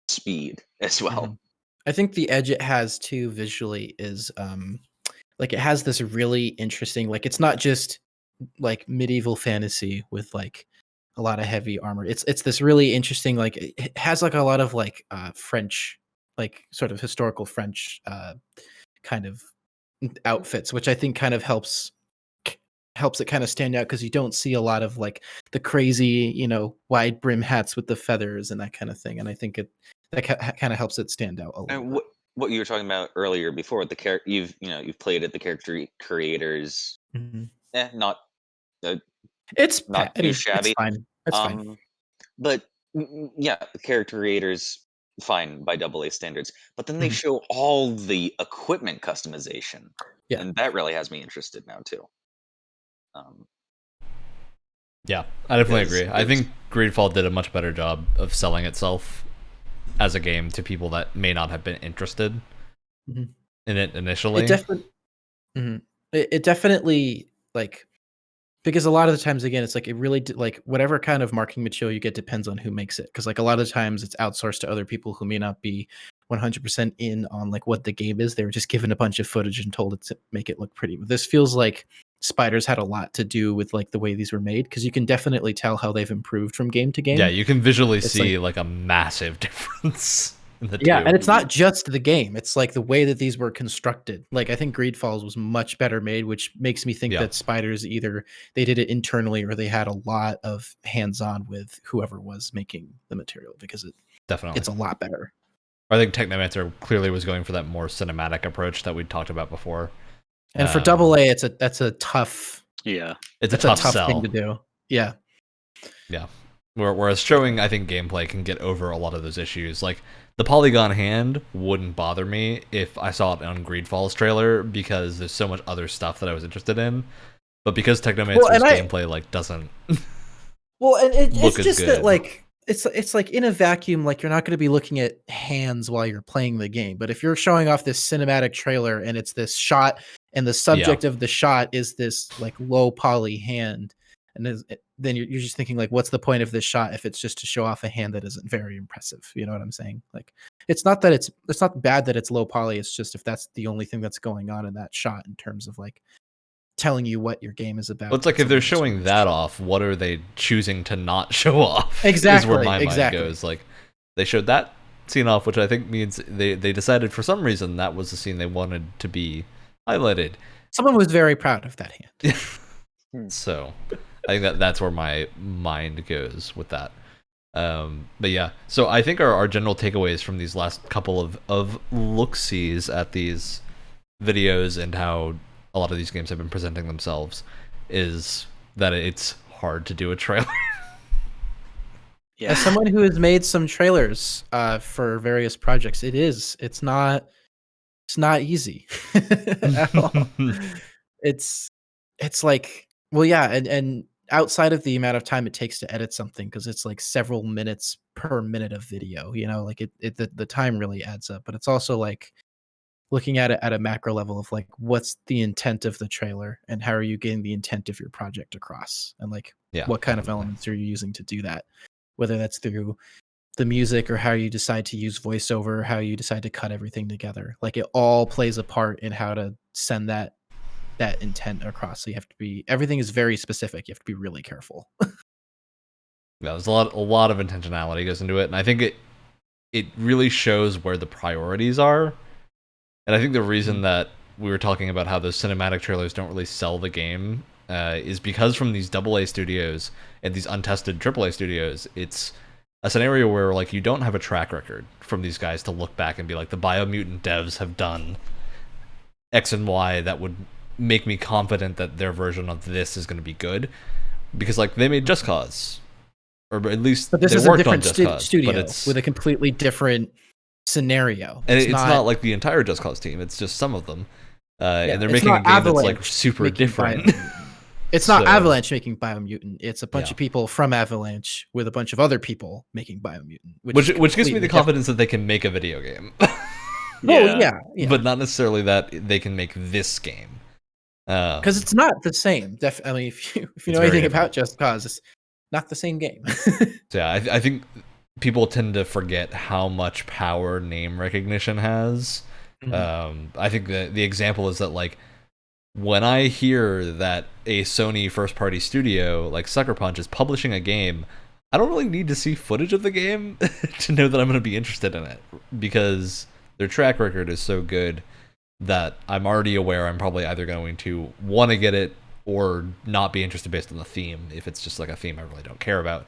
speed as well. I think the edge it has too visually is like it has this really interesting, like it's not just like medieval fantasy with like a lot of heavy armor. It's this really interesting, like it has like a lot of like French, like sort of historical French kind of outfits, which I think kind of helps it kind of stand out, because you don't see a lot of like the crazy, wide brim hats with the feathers and that kind of thing. And I think that kind of helps it stand out a little And bit. what you were talking about earlier before, the character you've played it, the character creators, not It's not I too mean, it's shabby. fine. It's fine. But yeah, the character creators fine by AA standards. But then they show all the equipment customization, Yeah. and that really has me interested now too. Yeah, I definitely Because agree. I think Greedfall did a much better job of selling itself as a game to people that may not have been interested in it initially. It definitely like, because a lot of the times, again, it's like it really like whatever kind of marketing material you get depends on who makes it, because like a lot of times it's outsourced to other people who may not be 100% in on like what the game is. They were just given a bunch of footage and told it to make it look pretty. But this feels like Spiders had a lot to do with like the way these were made, because you can definitely tell how they've improved from game to game. Yeah, you can visually It's see like a massive difference in the two. and it's not just the game, it's like the way that these were constructed. Like I think Greedfalls was much better made, which makes me think that Spiders either they did it internally or they had a lot of hands-on with whoever was making the material, because it's a lot better. I think Technomancer clearly was going for that more cinematic approach that we talked about before. And for AA, that's a tough it's a tough sell thing to do. Yeah. Whereas showing, I think, gameplay can get over a lot of those issues. Like the polygon hand wouldn't bother me if I saw it on Greedfall's trailer, because there's so much other stuff that I was interested in. But because Technomancer's gameplay like doesn't it's just good. That like it's like in a vacuum, like you're not going to be looking at hands while you're playing the game. But if you're showing off this cinematic trailer and it's this shot, and the subject of the shot is this like low poly hand, and then you're just thinking like, what's the point of this shot if it's just to show off a hand that isn't very impressive? You know what I'm saying? Like, it's not that it's not bad that it's low poly. It's just if that's the only thing that's going on in that shot in terms of like telling you what your game is about. Well, it's like if they're showing that off, what are they choosing to not show off? Exactly. Is where my mind goes. Like they showed that scene off, which I think means they decided for some reason that was the scene they wanted to be highlighted. Someone was very proud of that hand. So I think that's where my mind goes with that. But yeah, so I think our general takeaways from these last couple of look-sees at these videos and how a lot of these games have been presenting themselves is that it's hard to do a trailer. Yeah. As someone who has made some trailers for various projects, it's not easy at all. It's like, well, yeah, and outside of the amount of time it takes to edit something, because it's like several minutes per minute of video, like the time really adds up. But it's also like looking at it at a macro level of like what's the intent of the trailer and how are you getting the intent of your project across, and like what kind of elements are you using to do that, whether that's through the music or how you decide to use voiceover, how you decide to cut everything together. Like it all plays a part in how to send that intent across. So you have to be, everything is very specific. You have to be really careful. Yeah, there's a lot of intentionality goes into it, and I think it really shows where the priorities are. And I think the reason that we were talking about how those cinematic trailers don't really sell the game is because from these AA studios and these untested AAA studios, it's a scenario where like you don't have a track record from these guys to look back and be like, the Biomutant devs have done X and Y that would make me confident that their version of this is going to be good, because like they made Just Cause, or at least but this they is a worked different on Just Cause, studio but it's with a completely different scenario, and it's not like the entire Just Cause team, it's just some of them, and they're making a game Avalanche that's like super different. It's not Avalanche making Biomutant. It's a bunch of people from Avalanche with a bunch of other people making Biomutant, which gives me the confidence that they can make a video game. Yeah, but not necessarily that they can make this game, because it's not the same. I mean, if you know anything about Just Cause, it's not the same game. So yeah, I think people tend to forget how much power name recognition has. I think the example is that like when I hear that a Sony first-party studio like Sucker Punch is publishing a game, I don't really need to see footage of the game to know that I'm going to be interested in it, because their track record is so good that I'm already aware I'm probably either going to want to get it or not be interested based on the theme, if it's just like a theme I really don't care about,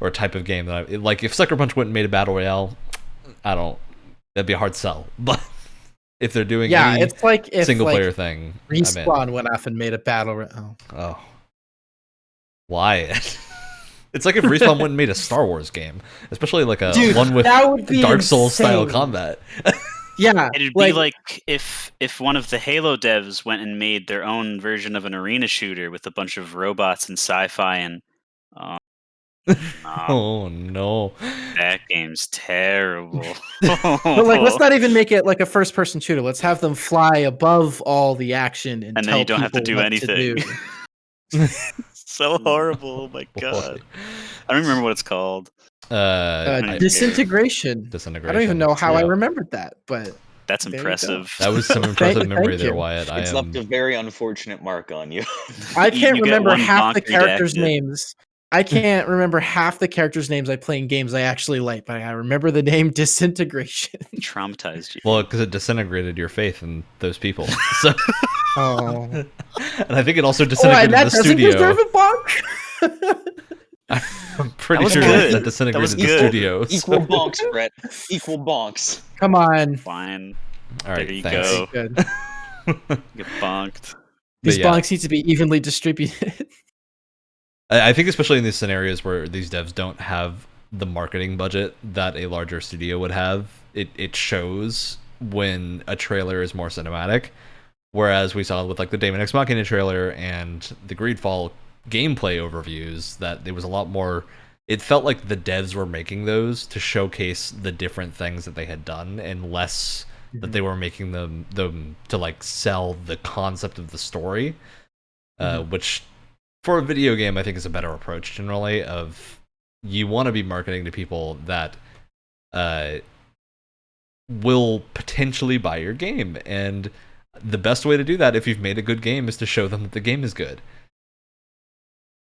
or a type of game that like if Sucker Punch went and made a battle royale, that'd be a hard sell. But if they're doing it's like if single player thing, Respawn went off and made a battle royale. Oh, why? It's like if Respawn went and made a Star Wars game, especially like one with Dark Souls style combat. Yeah, it'd be like if one of the Halo devs went and made their own version of an arena shooter with a bunch of robots and sci-fi and oh no, that game's terrible. But like, let's not even make it like a first-person shooter. Let's have them fly above all the action and then you don't have to do anything. So horrible! Oh my god, I don't remember what it's called. Disintegration. I don't even know how I remembered that, but that's impressive. That was some impressive memory there, Wyatt. It's left a very unfortunate mark on you. I can't remember half the characters' names. I can't remember half the characters' names I play in games I actually like, but I remember the name Disintegration. Traumatized you. Well, because it disintegrated your faith in those people. So. Oh. And I think it also disintegrated the studio. Deserve a bonk? I'm pretty sure that disintegrated the studio. Equal bonks, Brett. Equal bonks. Come on. Fine. All right, there you thanks. go. Good. Get bonked. These bonks need to be evenly distributed. I think especially in these scenarios where these devs don't have the marketing budget that a larger studio would have, it shows when a trailer is more cinematic. Whereas we saw with like the Daemon X Machina trailer and the Greedfall gameplay overviews that it was a lot more. It felt like the devs were making those to showcase the different things that they had done, and less that they were making them to like sell the concept of the story, which for a video game I think is a better approach generally. Of you want to be marketing to people that will potentially buy your game, and the best way to do that if you've made a good game is to show them that the game is good.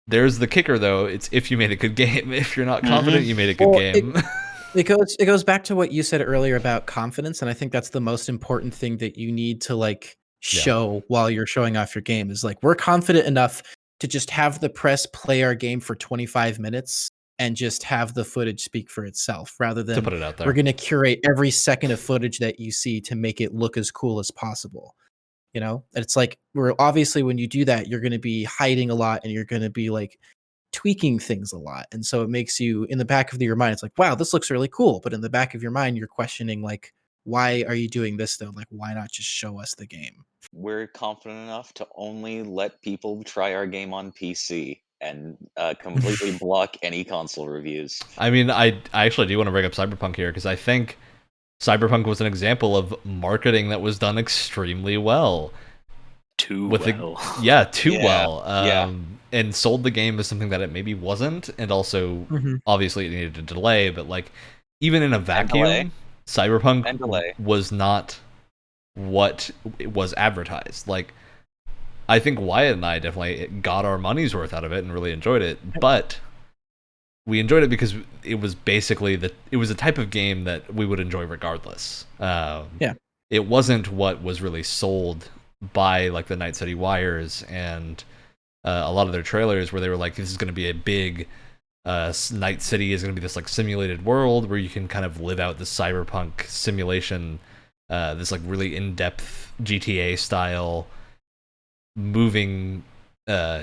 There's the kicker though, it's if you made a good game. If you're not confident you made a good game. It goes back to what you said earlier about confidence, and I think that's the most important thing that you need to like show while you're showing off your game is like, we're confident enough to just have the press play our game for 25 minutes and just have the footage speak for itself, rather than to put it out there. We're going to curate every second of footage that you see to make it look as cool as possible. You know, and it's like, we're obviously, when you do that, you're going to be hiding a lot and you're going to be like tweaking things a lot. And so it makes you, in the back of your mind, it's like, wow, this looks really cool. But in the back of your mind, you're questioning like, why are you doing this though? Like, why not just show us the game? We're confident enough to only let people try our game on PC and completely block any console reviews. I mean, I actually do want to bring up Cyberpunk here, because I think Cyberpunk was an example of marketing that was done extremely well. Too well. And sold the game as something that it maybe wasn't, and also obviously it needed a delay, but like even in a vacuum, Cyberpunk was not what it was advertised. Like, I think Wyatt and I definitely got our money's worth out of it and really enjoyed it, but we enjoyed it because it was basically it was a type of game that we would enjoy regardless. It wasn't what was really sold by like the Night City Wires and a lot of their trailers, where they were like, this is going to be a big Night City is going to be this like simulated world where you can kind of live out the cyberpunk simulation, this like really in-depth GTA style moving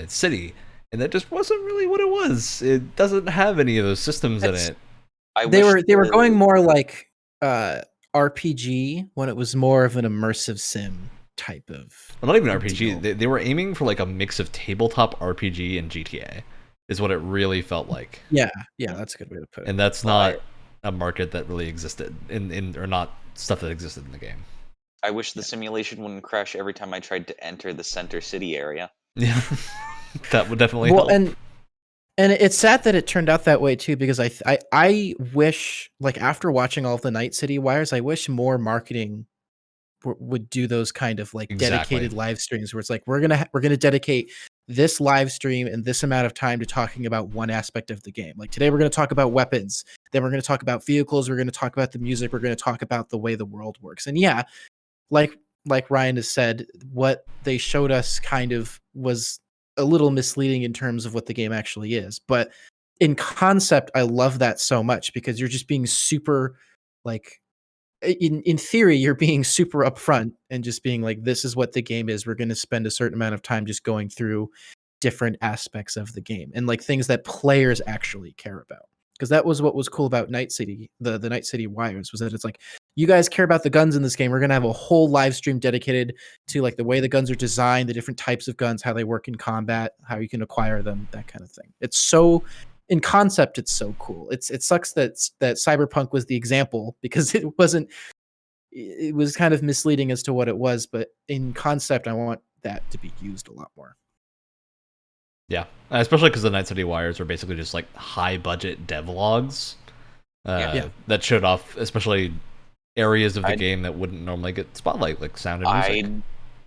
city, and that just wasn't really what it was. It doesn't have any of those systems in it. They were going more like RPG when it was more of an immersive sim type of. Well, not even RPG. They were aiming for like a mix of tabletop RPG and GTA, is what it really felt like. Yeah, that's a good way to put it. And that's not a market that really existed or not stuff that existed in the game. I wish the simulation wouldn't crash every time I tried to enter the center city area. Yeah, that would definitely help. And it's sad that it turned out that way too, because I wish, like, after watching all of the Night City Wires, I wish more marketing would do those kind of like dedicated live streams where it's like we're gonna dedicate this live stream and this amount of time to talking about one aspect of the game. Like today we're going to talk about weapons, then we're going to talk about vehicles, we're going to talk about the music, we're going to talk about the way the world works. And yeah, like Ryan has said, what they showed us kind of was a little misleading in terms of what the game actually is. But in concept, I love that so much, because you're just being super, like, in theory, you're being super upfront and just being like, this is what the game is. We're going to spend a certain amount of time just going through different aspects of the game and like things that players actually care about. Because that was what was cool about Night City, the Night City Wires, was that it's like, you guys care about the guns in this game. We're going to have a whole live stream dedicated to like the way the guns are designed, the different types of guns, how they work in combat, how you can acquire them, that kind of thing. It's so, in concept, it's so cool. It sucks that Cyberpunk was the example, because it was kind of misleading as to what it was, but in concept, I want that to be used a lot more. Yeah, especially because the Night City Wires are basically just like high budget devlogs that showed off especially areas of the game that wouldn't normally get spotlight, like sound and music.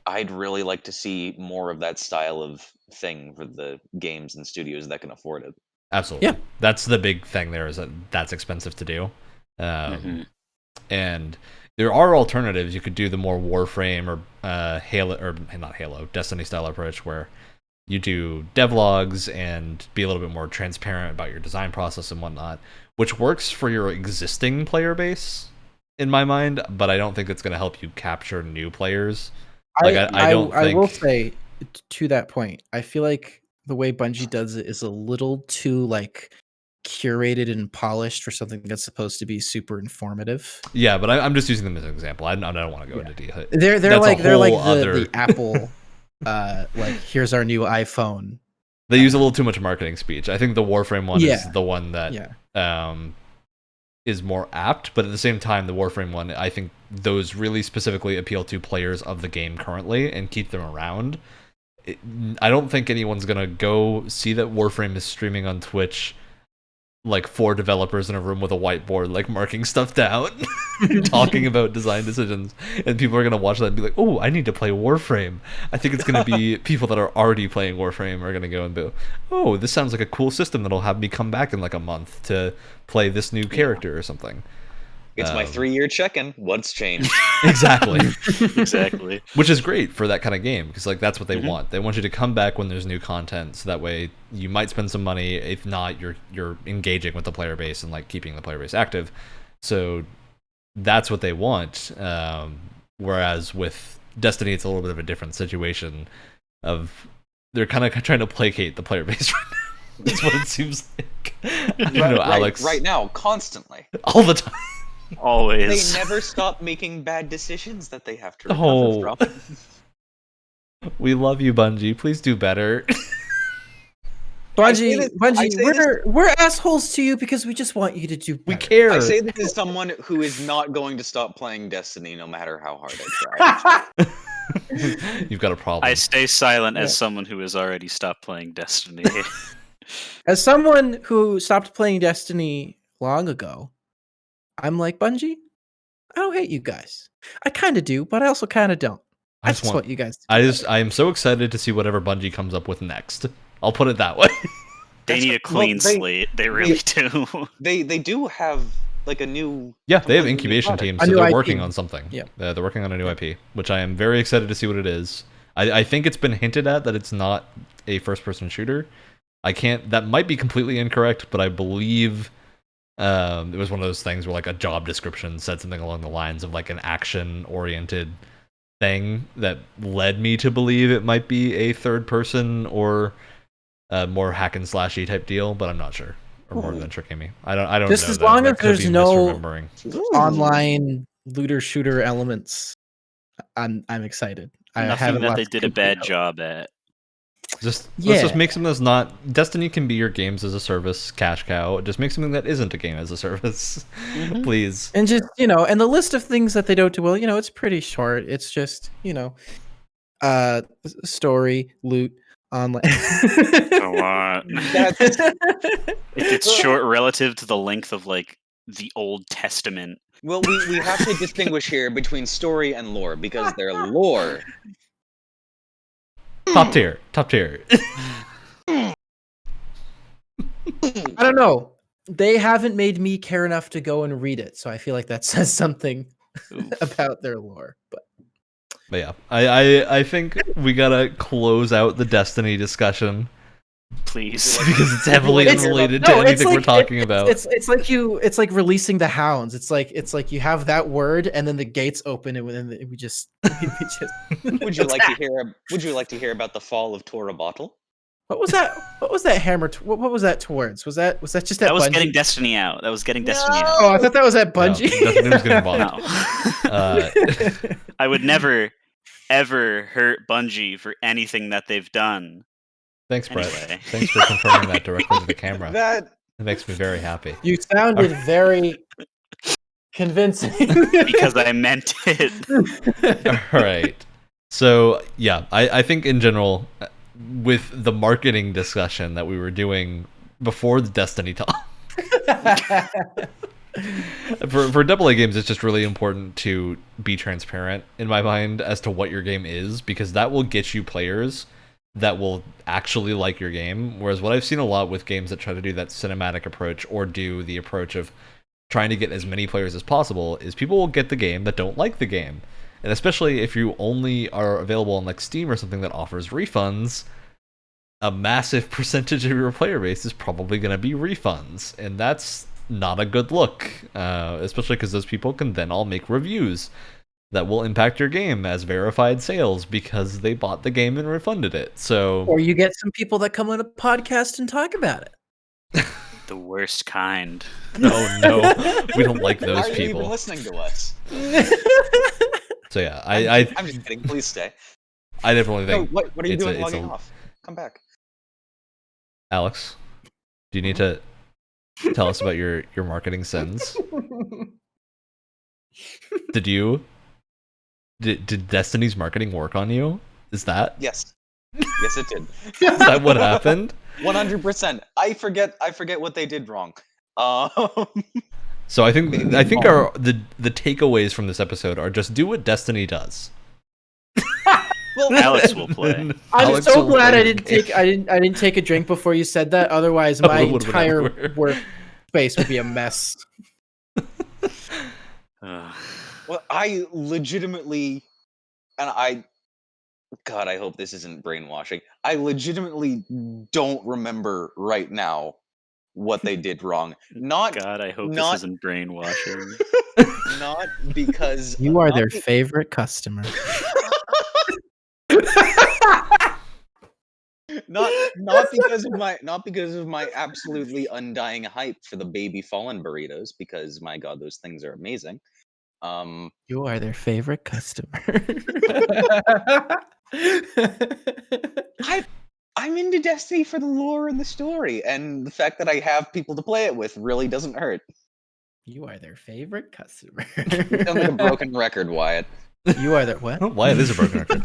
I'd really like to see more of that style of thing for the games and studios that can afford it. Absolutely. Yeah. That's the big thing there, is that that's expensive to do. And there are alternatives. You could do the more Warframe or Halo, or not Halo, Destiny style approach, where you do devlogs and be a little bit more transparent about your design process and whatnot, which works for your existing player base, in my mind, but I don't think it's going to help you capture new players. Like, I will say, to that point, I feel like the way Bungie does it is a little too like curated and polished for something that's supposed to be super informative. Yeah, but I'm just using them as an example. I don't want to go into detail. They're like the Apple, like, here's our new iPhone. They use a little too much marketing speech. I think the Warframe one is the one that is more apt, but at the same time, the Warframe one, I think those really specifically appeal to players of the game currently and keep them around. I don't think anyone's gonna go see that Warframe is streaming on Twitch, like 4 developers in a room with a whiteboard, like marking stuff down, talking about design decisions, and people are gonna watch that and be like, "Oh, I need to play Warframe." I think it's gonna be people that are already playing Warframe are gonna go and be, "Oh, this sounds like a cool system that'll have me come back in like a month to play this new character or something." It's my 3-year check-in. What's changed? Exactly. Exactly. Which is great for that kind of game, because like that's what they want. They want you to come back when there's new content, so that way you might spend some money. If not, you're engaging with the player base and like keeping the player base active. So that's what they want. Whereas with Destiny, it's a little bit of a different situation. Of they're kind of trying to placate the player base right now. That's what it seems like. Alex. Right now, constantly. All the time. Always. They never stop making bad decisions that they have to recover from. We love you, Bungie. Please do better. Bungie, we're assholes to you because we just want you to do better. We care. I say this as someone who is not going to stop playing Destiny no matter how hard I try. You've got a problem. I stay silent as someone who has already stopped playing Destiny. As someone who stopped playing Destiny long ago, I'm like, Bungie, I don't hate you guys. I kind of do, but I also kind of don't. I just want you guys to do I am so excited to see whatever Bungie comes up with next. I'll put it that way. They need a clean slate. They really do. They do have like a new. Yeah, they have incubation teams, so they're working on something. Yeah, they're working on a new IP, which I am very excited to see what it is. I think it's been hinted at that it's not a first-person shooter. That might be completely incorrect, but I believe it was one of those things where like a job description said something along the lines of like an action-oriented thing that led me to believe it might be a third-person or more hack and slashy type deal, but I'm not sure. Or more adventure gaming. I don't just know. As long as there's no misremembering. online looter shooter elements, I'm excited. Nothing that they did a bad job at. Let's just make something that's not. Destiny can be your games as a service cash cow. Just make something that isn't a game as a service, please. And just and the list of things that they don't do well, it's pretty short. It's just story, loot, online. A lot. It's short relative to the length of like the Old Testament. Well, we have to distinguish here between story and lore because their lore. Top tier. I don't know. They haven't made me care enough to go and read it, so I feel like that says something about their lore. But yeah, I think we gotta close out the Destiny discussion, please, because it's heavily unrelated to anything we're talking about. It's like releasing the hounds. It's like you have that word, and then the gates open, and then we just. Would you like to hear about the fall of Tora Bottle? What was that? What was that hammer? What was that towards? Was that just at that was Bungie? Getting Destiny out? That was getting Destiny out. Oh, I thought that was at Bungie. No, Destiny was getting bought. No. I would never, ever hurt Bungie for anything that they've done. Thanks, Brett. Anyway. Thanks for confirming that directly to the camera. That makes me very happy. You sounded very convincing. Because I meant it. All right. So, yeah, I think in general, with the marketing discussion that we were doing before the Destiny talk, for AA games, it's just really important to be transparent, in my mind, as to what your game is, because that will get you players that will actually like your game. Whereas what I've seen a lot with games that try to do that cinematic approach or do the approach of trying to get as many players as possible is people will get the game that don't like the game. And especially if you only are available on like Steam or something that offers refunds, a massive percentage of your player base is probably going to be refunds. And that's not a good look, especially because those people can then all make reviews that will impact your game as verified sales because they bought the game and refunded it. So, or you get some people that come on a podcast and talk about it. The worst kind. No, we don't like those Why are you people. even listening to us? So yeah, I'm just kidding. Please stay. I definitely think. No, what are you doing logging off? Come back. Alex, do you need to tell us about your marketing sins? Did Destiny's marketing work on you? Is that? Yes. Yes, it did. Is that what happened? 100%. I forget what they did wrong. So I think the takeaways from this episode are just do what Destiny does. Well, Alex will play. I'm so glad I didn't take a drink before you said that. Otherwise, my entire work space would be a mess. Well, I legitimately, and God, I hope this isn't brainwashing. I legitimately don't remember right now what they did wrong. God, I hope this isn't brainwashing. Not because you are their favorite customer. not because of my absolutely undying hype for the baby fallen burritos, because my God, those things are amazing. You are their favorite customer. I I'm into Destiny for the lore and the story, and the fact that I have people to play it with really doesn't hurt. You are their favorite customer. You sound like a broken record, Wyatt. You are their what? Wyatt is a broken record.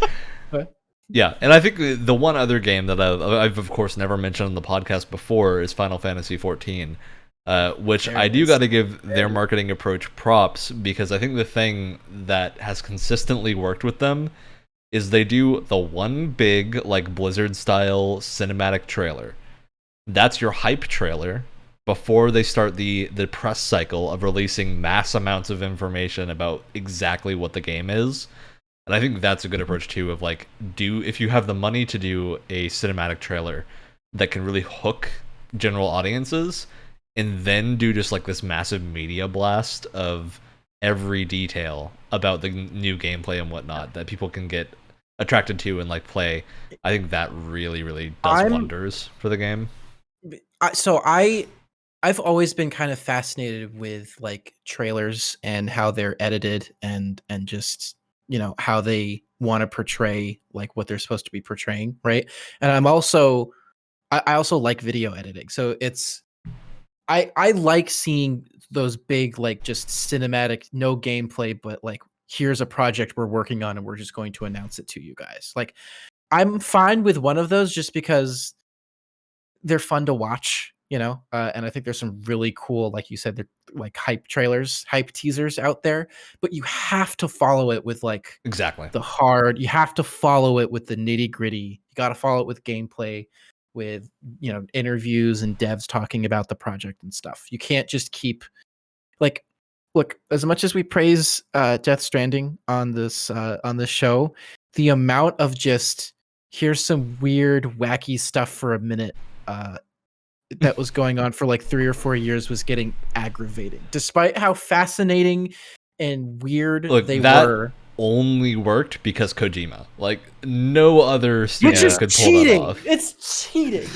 What? Yeah, and I think the one other game that I've of course never mentioned on the podcast before is Final Fantasy XIV, which I do got to give their marketing approach props, because I think the thing that has consistently worked with them is they do the one big, like, Blizzard-style cinematic trailer. That's your hype trailer before they start the press cycle of releasing mass amounts of information about exactly what the game is. And I think that's a good approach too, of like, if you have the money to do a cinematic trailer that can really hook general audiences, and then do just like this massive media blast of every detail about the new gameplay and whatnot that people can get attracted to and like play, I think that really, really does wonders for the game. I've always been kind of fascinated with like trailers and how they're edited and just, you know, how they want to portray like what they're supposed to be portraying, right? And I also like video editing. So I like seeing those big, like, just cinematic, no gameplay, but like, here's a project we're working on and we're just going to announce it to you guys. Like, I'm fine with one of those just because they're fun to watch, you know? And I think there's some really cool, like you said, they're like hype trailers, hype teasers out there, but you have to follow it with like Exactly. you have to follow it with the nitty gritty. You got to follow it with gameplay, with, you know, interviews and devs talking about the project and stuff. You can't just keep like, look, as much as we praise Death Stranding on this show, the amount of just here's some weird wacky stuff for a minute that was going on for like 3 or 4 years was getting aggravating, despite how fascinating and weird they were. Only worked because Kojima. Like, no other studio could pull that off. It's cheating.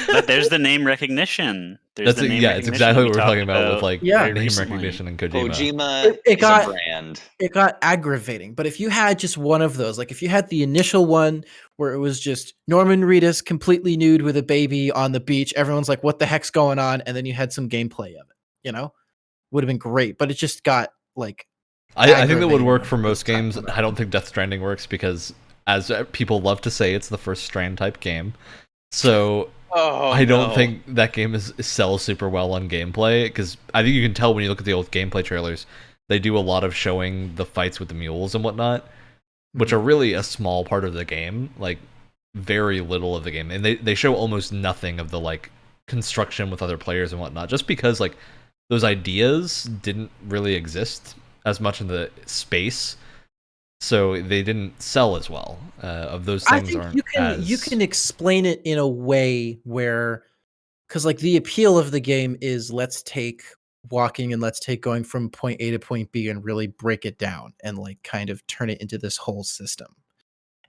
But there's the name recognition. It's exactly what we're talking about with like name recently. recognition and Kojima. Kojima is a brand. It got aggravating. But if you had just one of those, like if you had the initial one where it was just Norman Reedus completely nude with a baby on the beach, everyone's like, what the heck's going on? And then you had some gameplay of it, you know? Would have been great. But it just got like, I think that would work for most games. I don't think Death Stranding works because, as people love to say, it's the first Strand type game. So I don't think that game sells super well on gameplay, because I think you can tell when you look at the old gameplay trailers, they do a lot of showing the fights with the mules and whatnot, which are really a small part of the game, like very little of the game. And they show almost nothing of the like construction with other players and whatnot, just because like those ideas didn't really exist as much in the space, so they didn't sell as well. Of those things, I think you can explain it in a way where, because like the appeal of the game is let's take walking and let's take going from point A to point B and really break it down and like kind of turn it into this whole system.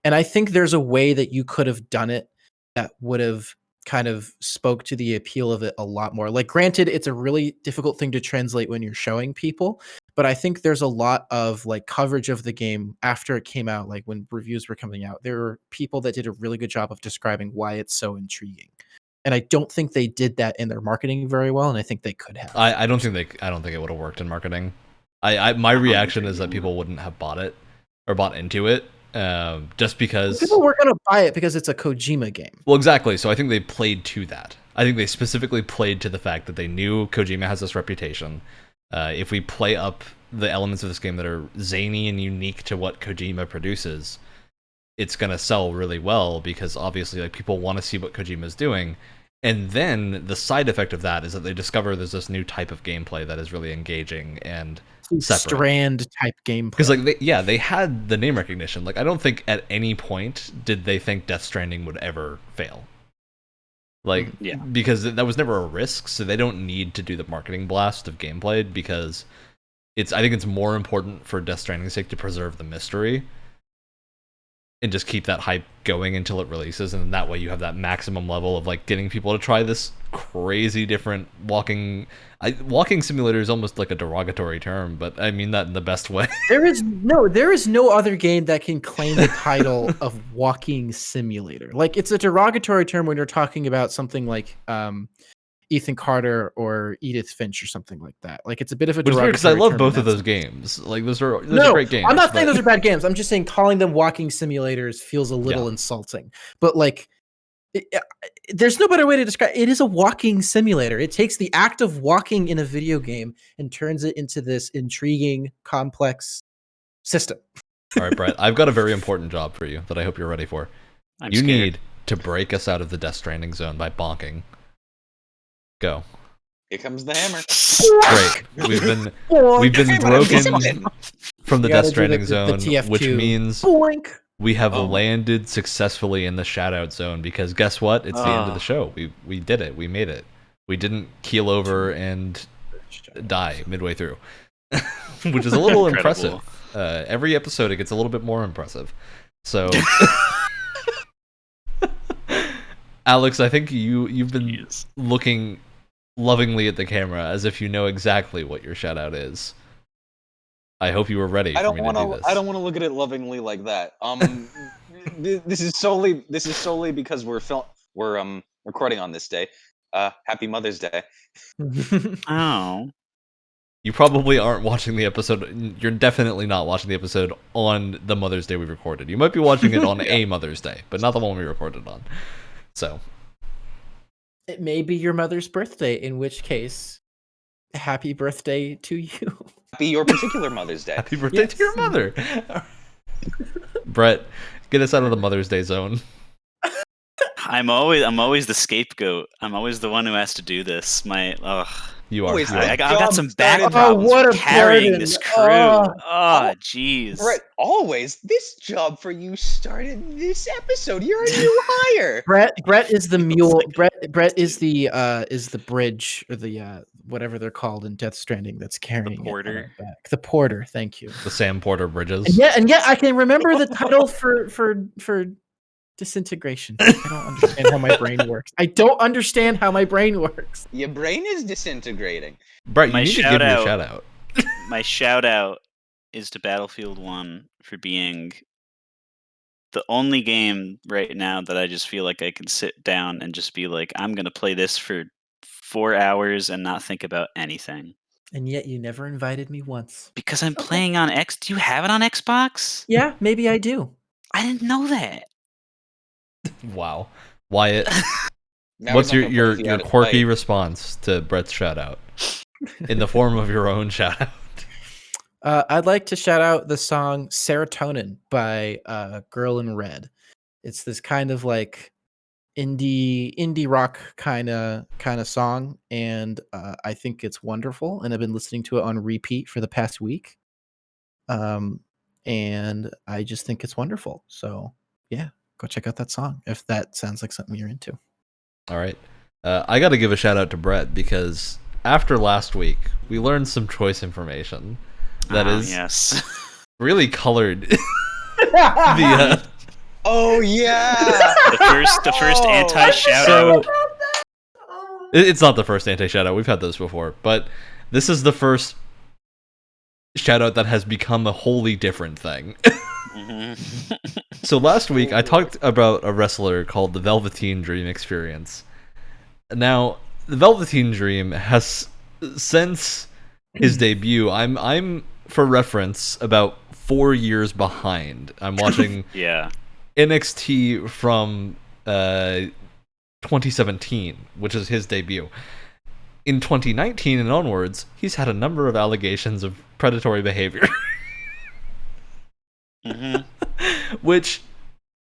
And I think there's a way that you could have done it that would have kind of spoke to the appeal of it a lot more. Like, granted, it's a really difficult thing to translate when you're showing people, but I think there's a lot of like coverage of the game after it came out, like when reviews were coming out. There were people that did a really good job of describing why it's so intriguing. And I don't think they did that in their marketing very well, and I think they could have. I don't think it would have worked in marketing. My reaction is that people wouldn't have bought it or bought into it. Just because people were going to buy it because it's a Kojima game. Well, exactly. So I think they played to that. I think they specifically played to the fact that they knew Kojima has this reputation. If we play up the elements of this game that are zany and unique to what Kojima produces, it's going to sell really well, because obviously like people want to see what Kojima is doing. And then the side effect of that is that they discover there's this new type of gameplay that is really engaging and separate. Strand type gameplay. Because like they had the name recognition. Like, I don't think at any point did they think Death Stranding would ever fail. Like, because that was never a risk, so they don't need to do the marketing blast of gameplay, because I think it's more important for Death Stranding's sake to preserve the mystery. and just keep that hype going until it releases, and that way you have that maximum level of like getting people to try this crazy different walking simulator is almost like a derogatory term, but I mean that in the best way. There is no other game that can claim the title of walking simulator. Like, it's a derogatory term when you're talking about something like Ethan Carter or Edith Finch or something like that. Like, it's a bit of a derogatory because I love term both in of that those sense. games. Like those are No, great games. I'm not saying those are bad games. I'm just saying calling them walking simulators feels a little insulting. But like, there's no better way to describe it. It is a walking simulator. It takes the act of walking in a video game and turns it into this intriguing, complex system. All right, Brett, I've got a very important job for you that I hope you're ready for. You need to break us out of the Death Stranding zone by bonking. Go. Here comes the hammer. Great. We've been broken from the Death Stranding zone, which means we have landed successfully in the shout-out zone, because guess what? It's the end of the show. We did it. We made it. We didn't keel over and die midway through, which is a little impressive. Every episode it gets a little bit more impressive. So Alex, I think you've been looking lovingly at the camera as if you know exactly what your shout out is. I hope you were ready for me to do this. I don't want to look at it lovingly like that. This is solely because we're recording on this day. Happy Mother's Day. Oh. You probably aren't watching the episode. You're definitely not watching the episode on the Mother's Day we recorded. You might be watching it on a Mother's Day, but not the one we recorded on. So it may be your mother's birthday, in which case, happy birthday to you. Happy your particular Mother's Day. Happy birthday to your mother. Brett, get us out of the Mother's Day zone. I'm always the scapegoat. I'm always the one who has to do this. You are. I got some back problems what a carrying burden. this crew. Oh, jeez. Brett, always. This job for you started this episode. You're a new hire. Brett is the mule. Brett is the bridge, or the whatever they're called in Death Stranding, that's carrying the porter. it back. The porter. Thank you. The Sam Porter Bridges. And yet I can remember the title for disintegration. I don't understand how my brain works. Your brain is disintegrating. Brett, you need to give me a shout out. My shout out is to Battlefield 1 for being the only game right now that I just feel like I can sit down and just be like, I'm going to play this for 4 hours and not think about anything. And yet you never invited me once. Because I'm playing on X. Do you have it on Xbox? Yeah, maybe I do. I didn't know that. Wow. Wyatt, what's your quirky response to Brett's shout out in the form of your own shout out? I'd like to shout out the song Serotonin by Girl in Red. It's this kind of like indie rock kind of song, and I think it's wonderful, and I've been listening to it on repeat for the past week. And I just think it's wonderful. So yeah, go check out that song if that sounds like something you're into. All right. I got to give a shout out to Brett, because after last week, we learned some choice information that is really colored the oh yeah, the first anti shout out. It's not the first anti shout out. We've had those before, but this is the first shout out that has become a wholly different thing. So last week I talked about a wrestler called the Velveteen Dream Experience. Now, the Velveteen Dream has, since his debut, I'm for reference about 4 years behind. I'm watching NXT from 2017, which is his debut. In 2019 and onwards, he's had a number of allegations of predatory behavior. Which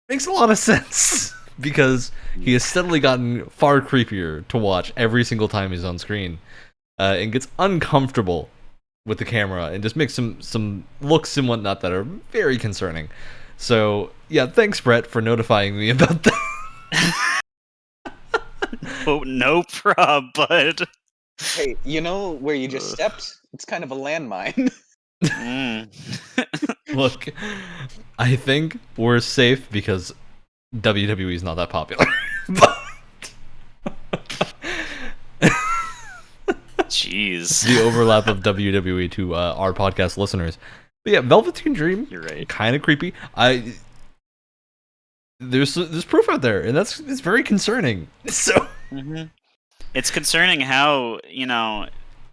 makes a lot of sense, because he has steadily gotten far creepier to watch every single time he's on screen, and gets uncomfortable with the camera and just makes some looks and whatnot that are very concerning. So yeah, thanks Brett for notifying me about that. Oh, no prob, bud. Hey, you know where you just stepped? It's kind of a landmine. Look, I think we're safe because WWE is not that popular. Jeez. The overlap of WWE to our podcast listeners. But yeah, Velveteen Dream. You're right. Kind of creepy. There's proof out there, and it's very concerning. So it's concerning how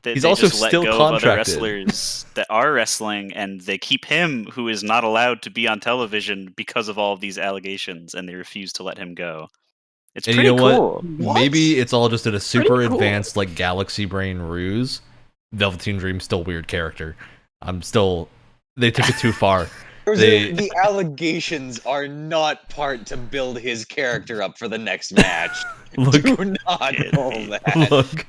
that he's they also just let still go contracted. of other wrestlers that are wrestling, and they keep him, who is not allowed to be on television because of all of these allegations, and they refuse to let him go. It's and pretty you know cool. what? Maybe it's all just in a super Pretty cool. advanced like galaxy brain ruse. Velveteen Dream's still weird character. They took it too far. The allegations are not part to build his character up for the next match. Look, Do not pull that. Look,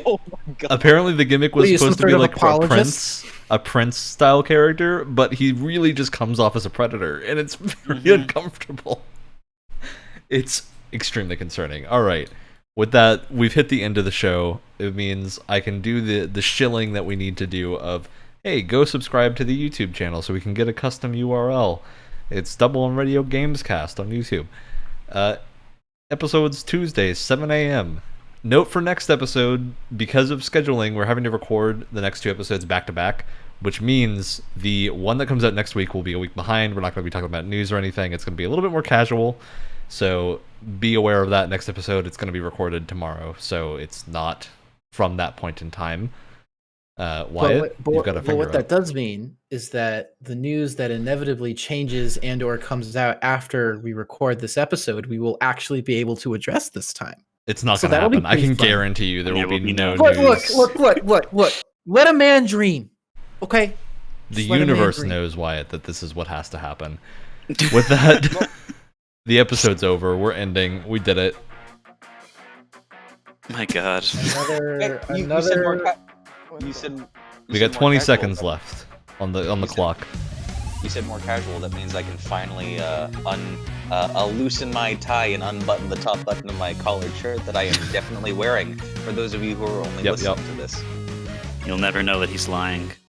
Oh my god. apparently the gimmick was What are you, supposed to some be sort of like apologist? a prince style character, but he really just comes off as a predator, and it's very uncomfortable. It's extremely concerning. All right, with that, we've hit the end of the show. It means I can do the shilling that we need to do of, hey, go subscribe to the YouTube channel so we can get a custom URL. It's Double on Radio Gamescast on YouTube. Episodes Tuesdays, 7 a.m. Note for next episode, because of scheduling, we're having to record the next 2 episodes back to back, which means the one that comes out next week will be a week behind. We're not going to be talking about news or anything. It's going to be a little bit more casual. So be aware of that. Next episode, it's going to be recorded tomorrow, so it's not from that point in time. Wyatt, you've got a finger what up. that does mean is that the news that inevitably changes and or comes out after we record this episode, we will actually be able to address this time. It's not So going to that'll be happen. I pretty can fun. guarantee you there will be no Look, news. look. Let a man dream. Okay? The Just let a man universe dream. knows, Wyatt, that this is what has to happen. With that, the episode's over. We're ending. We did it. My God. You said We got 20 seconds left on the clock. You said more casual. That means I can finally loosen my tie and unbutton the top button of my collared shirt that I am definitely wearing. For those of you who are only listening to this, You'll never know that he's lying.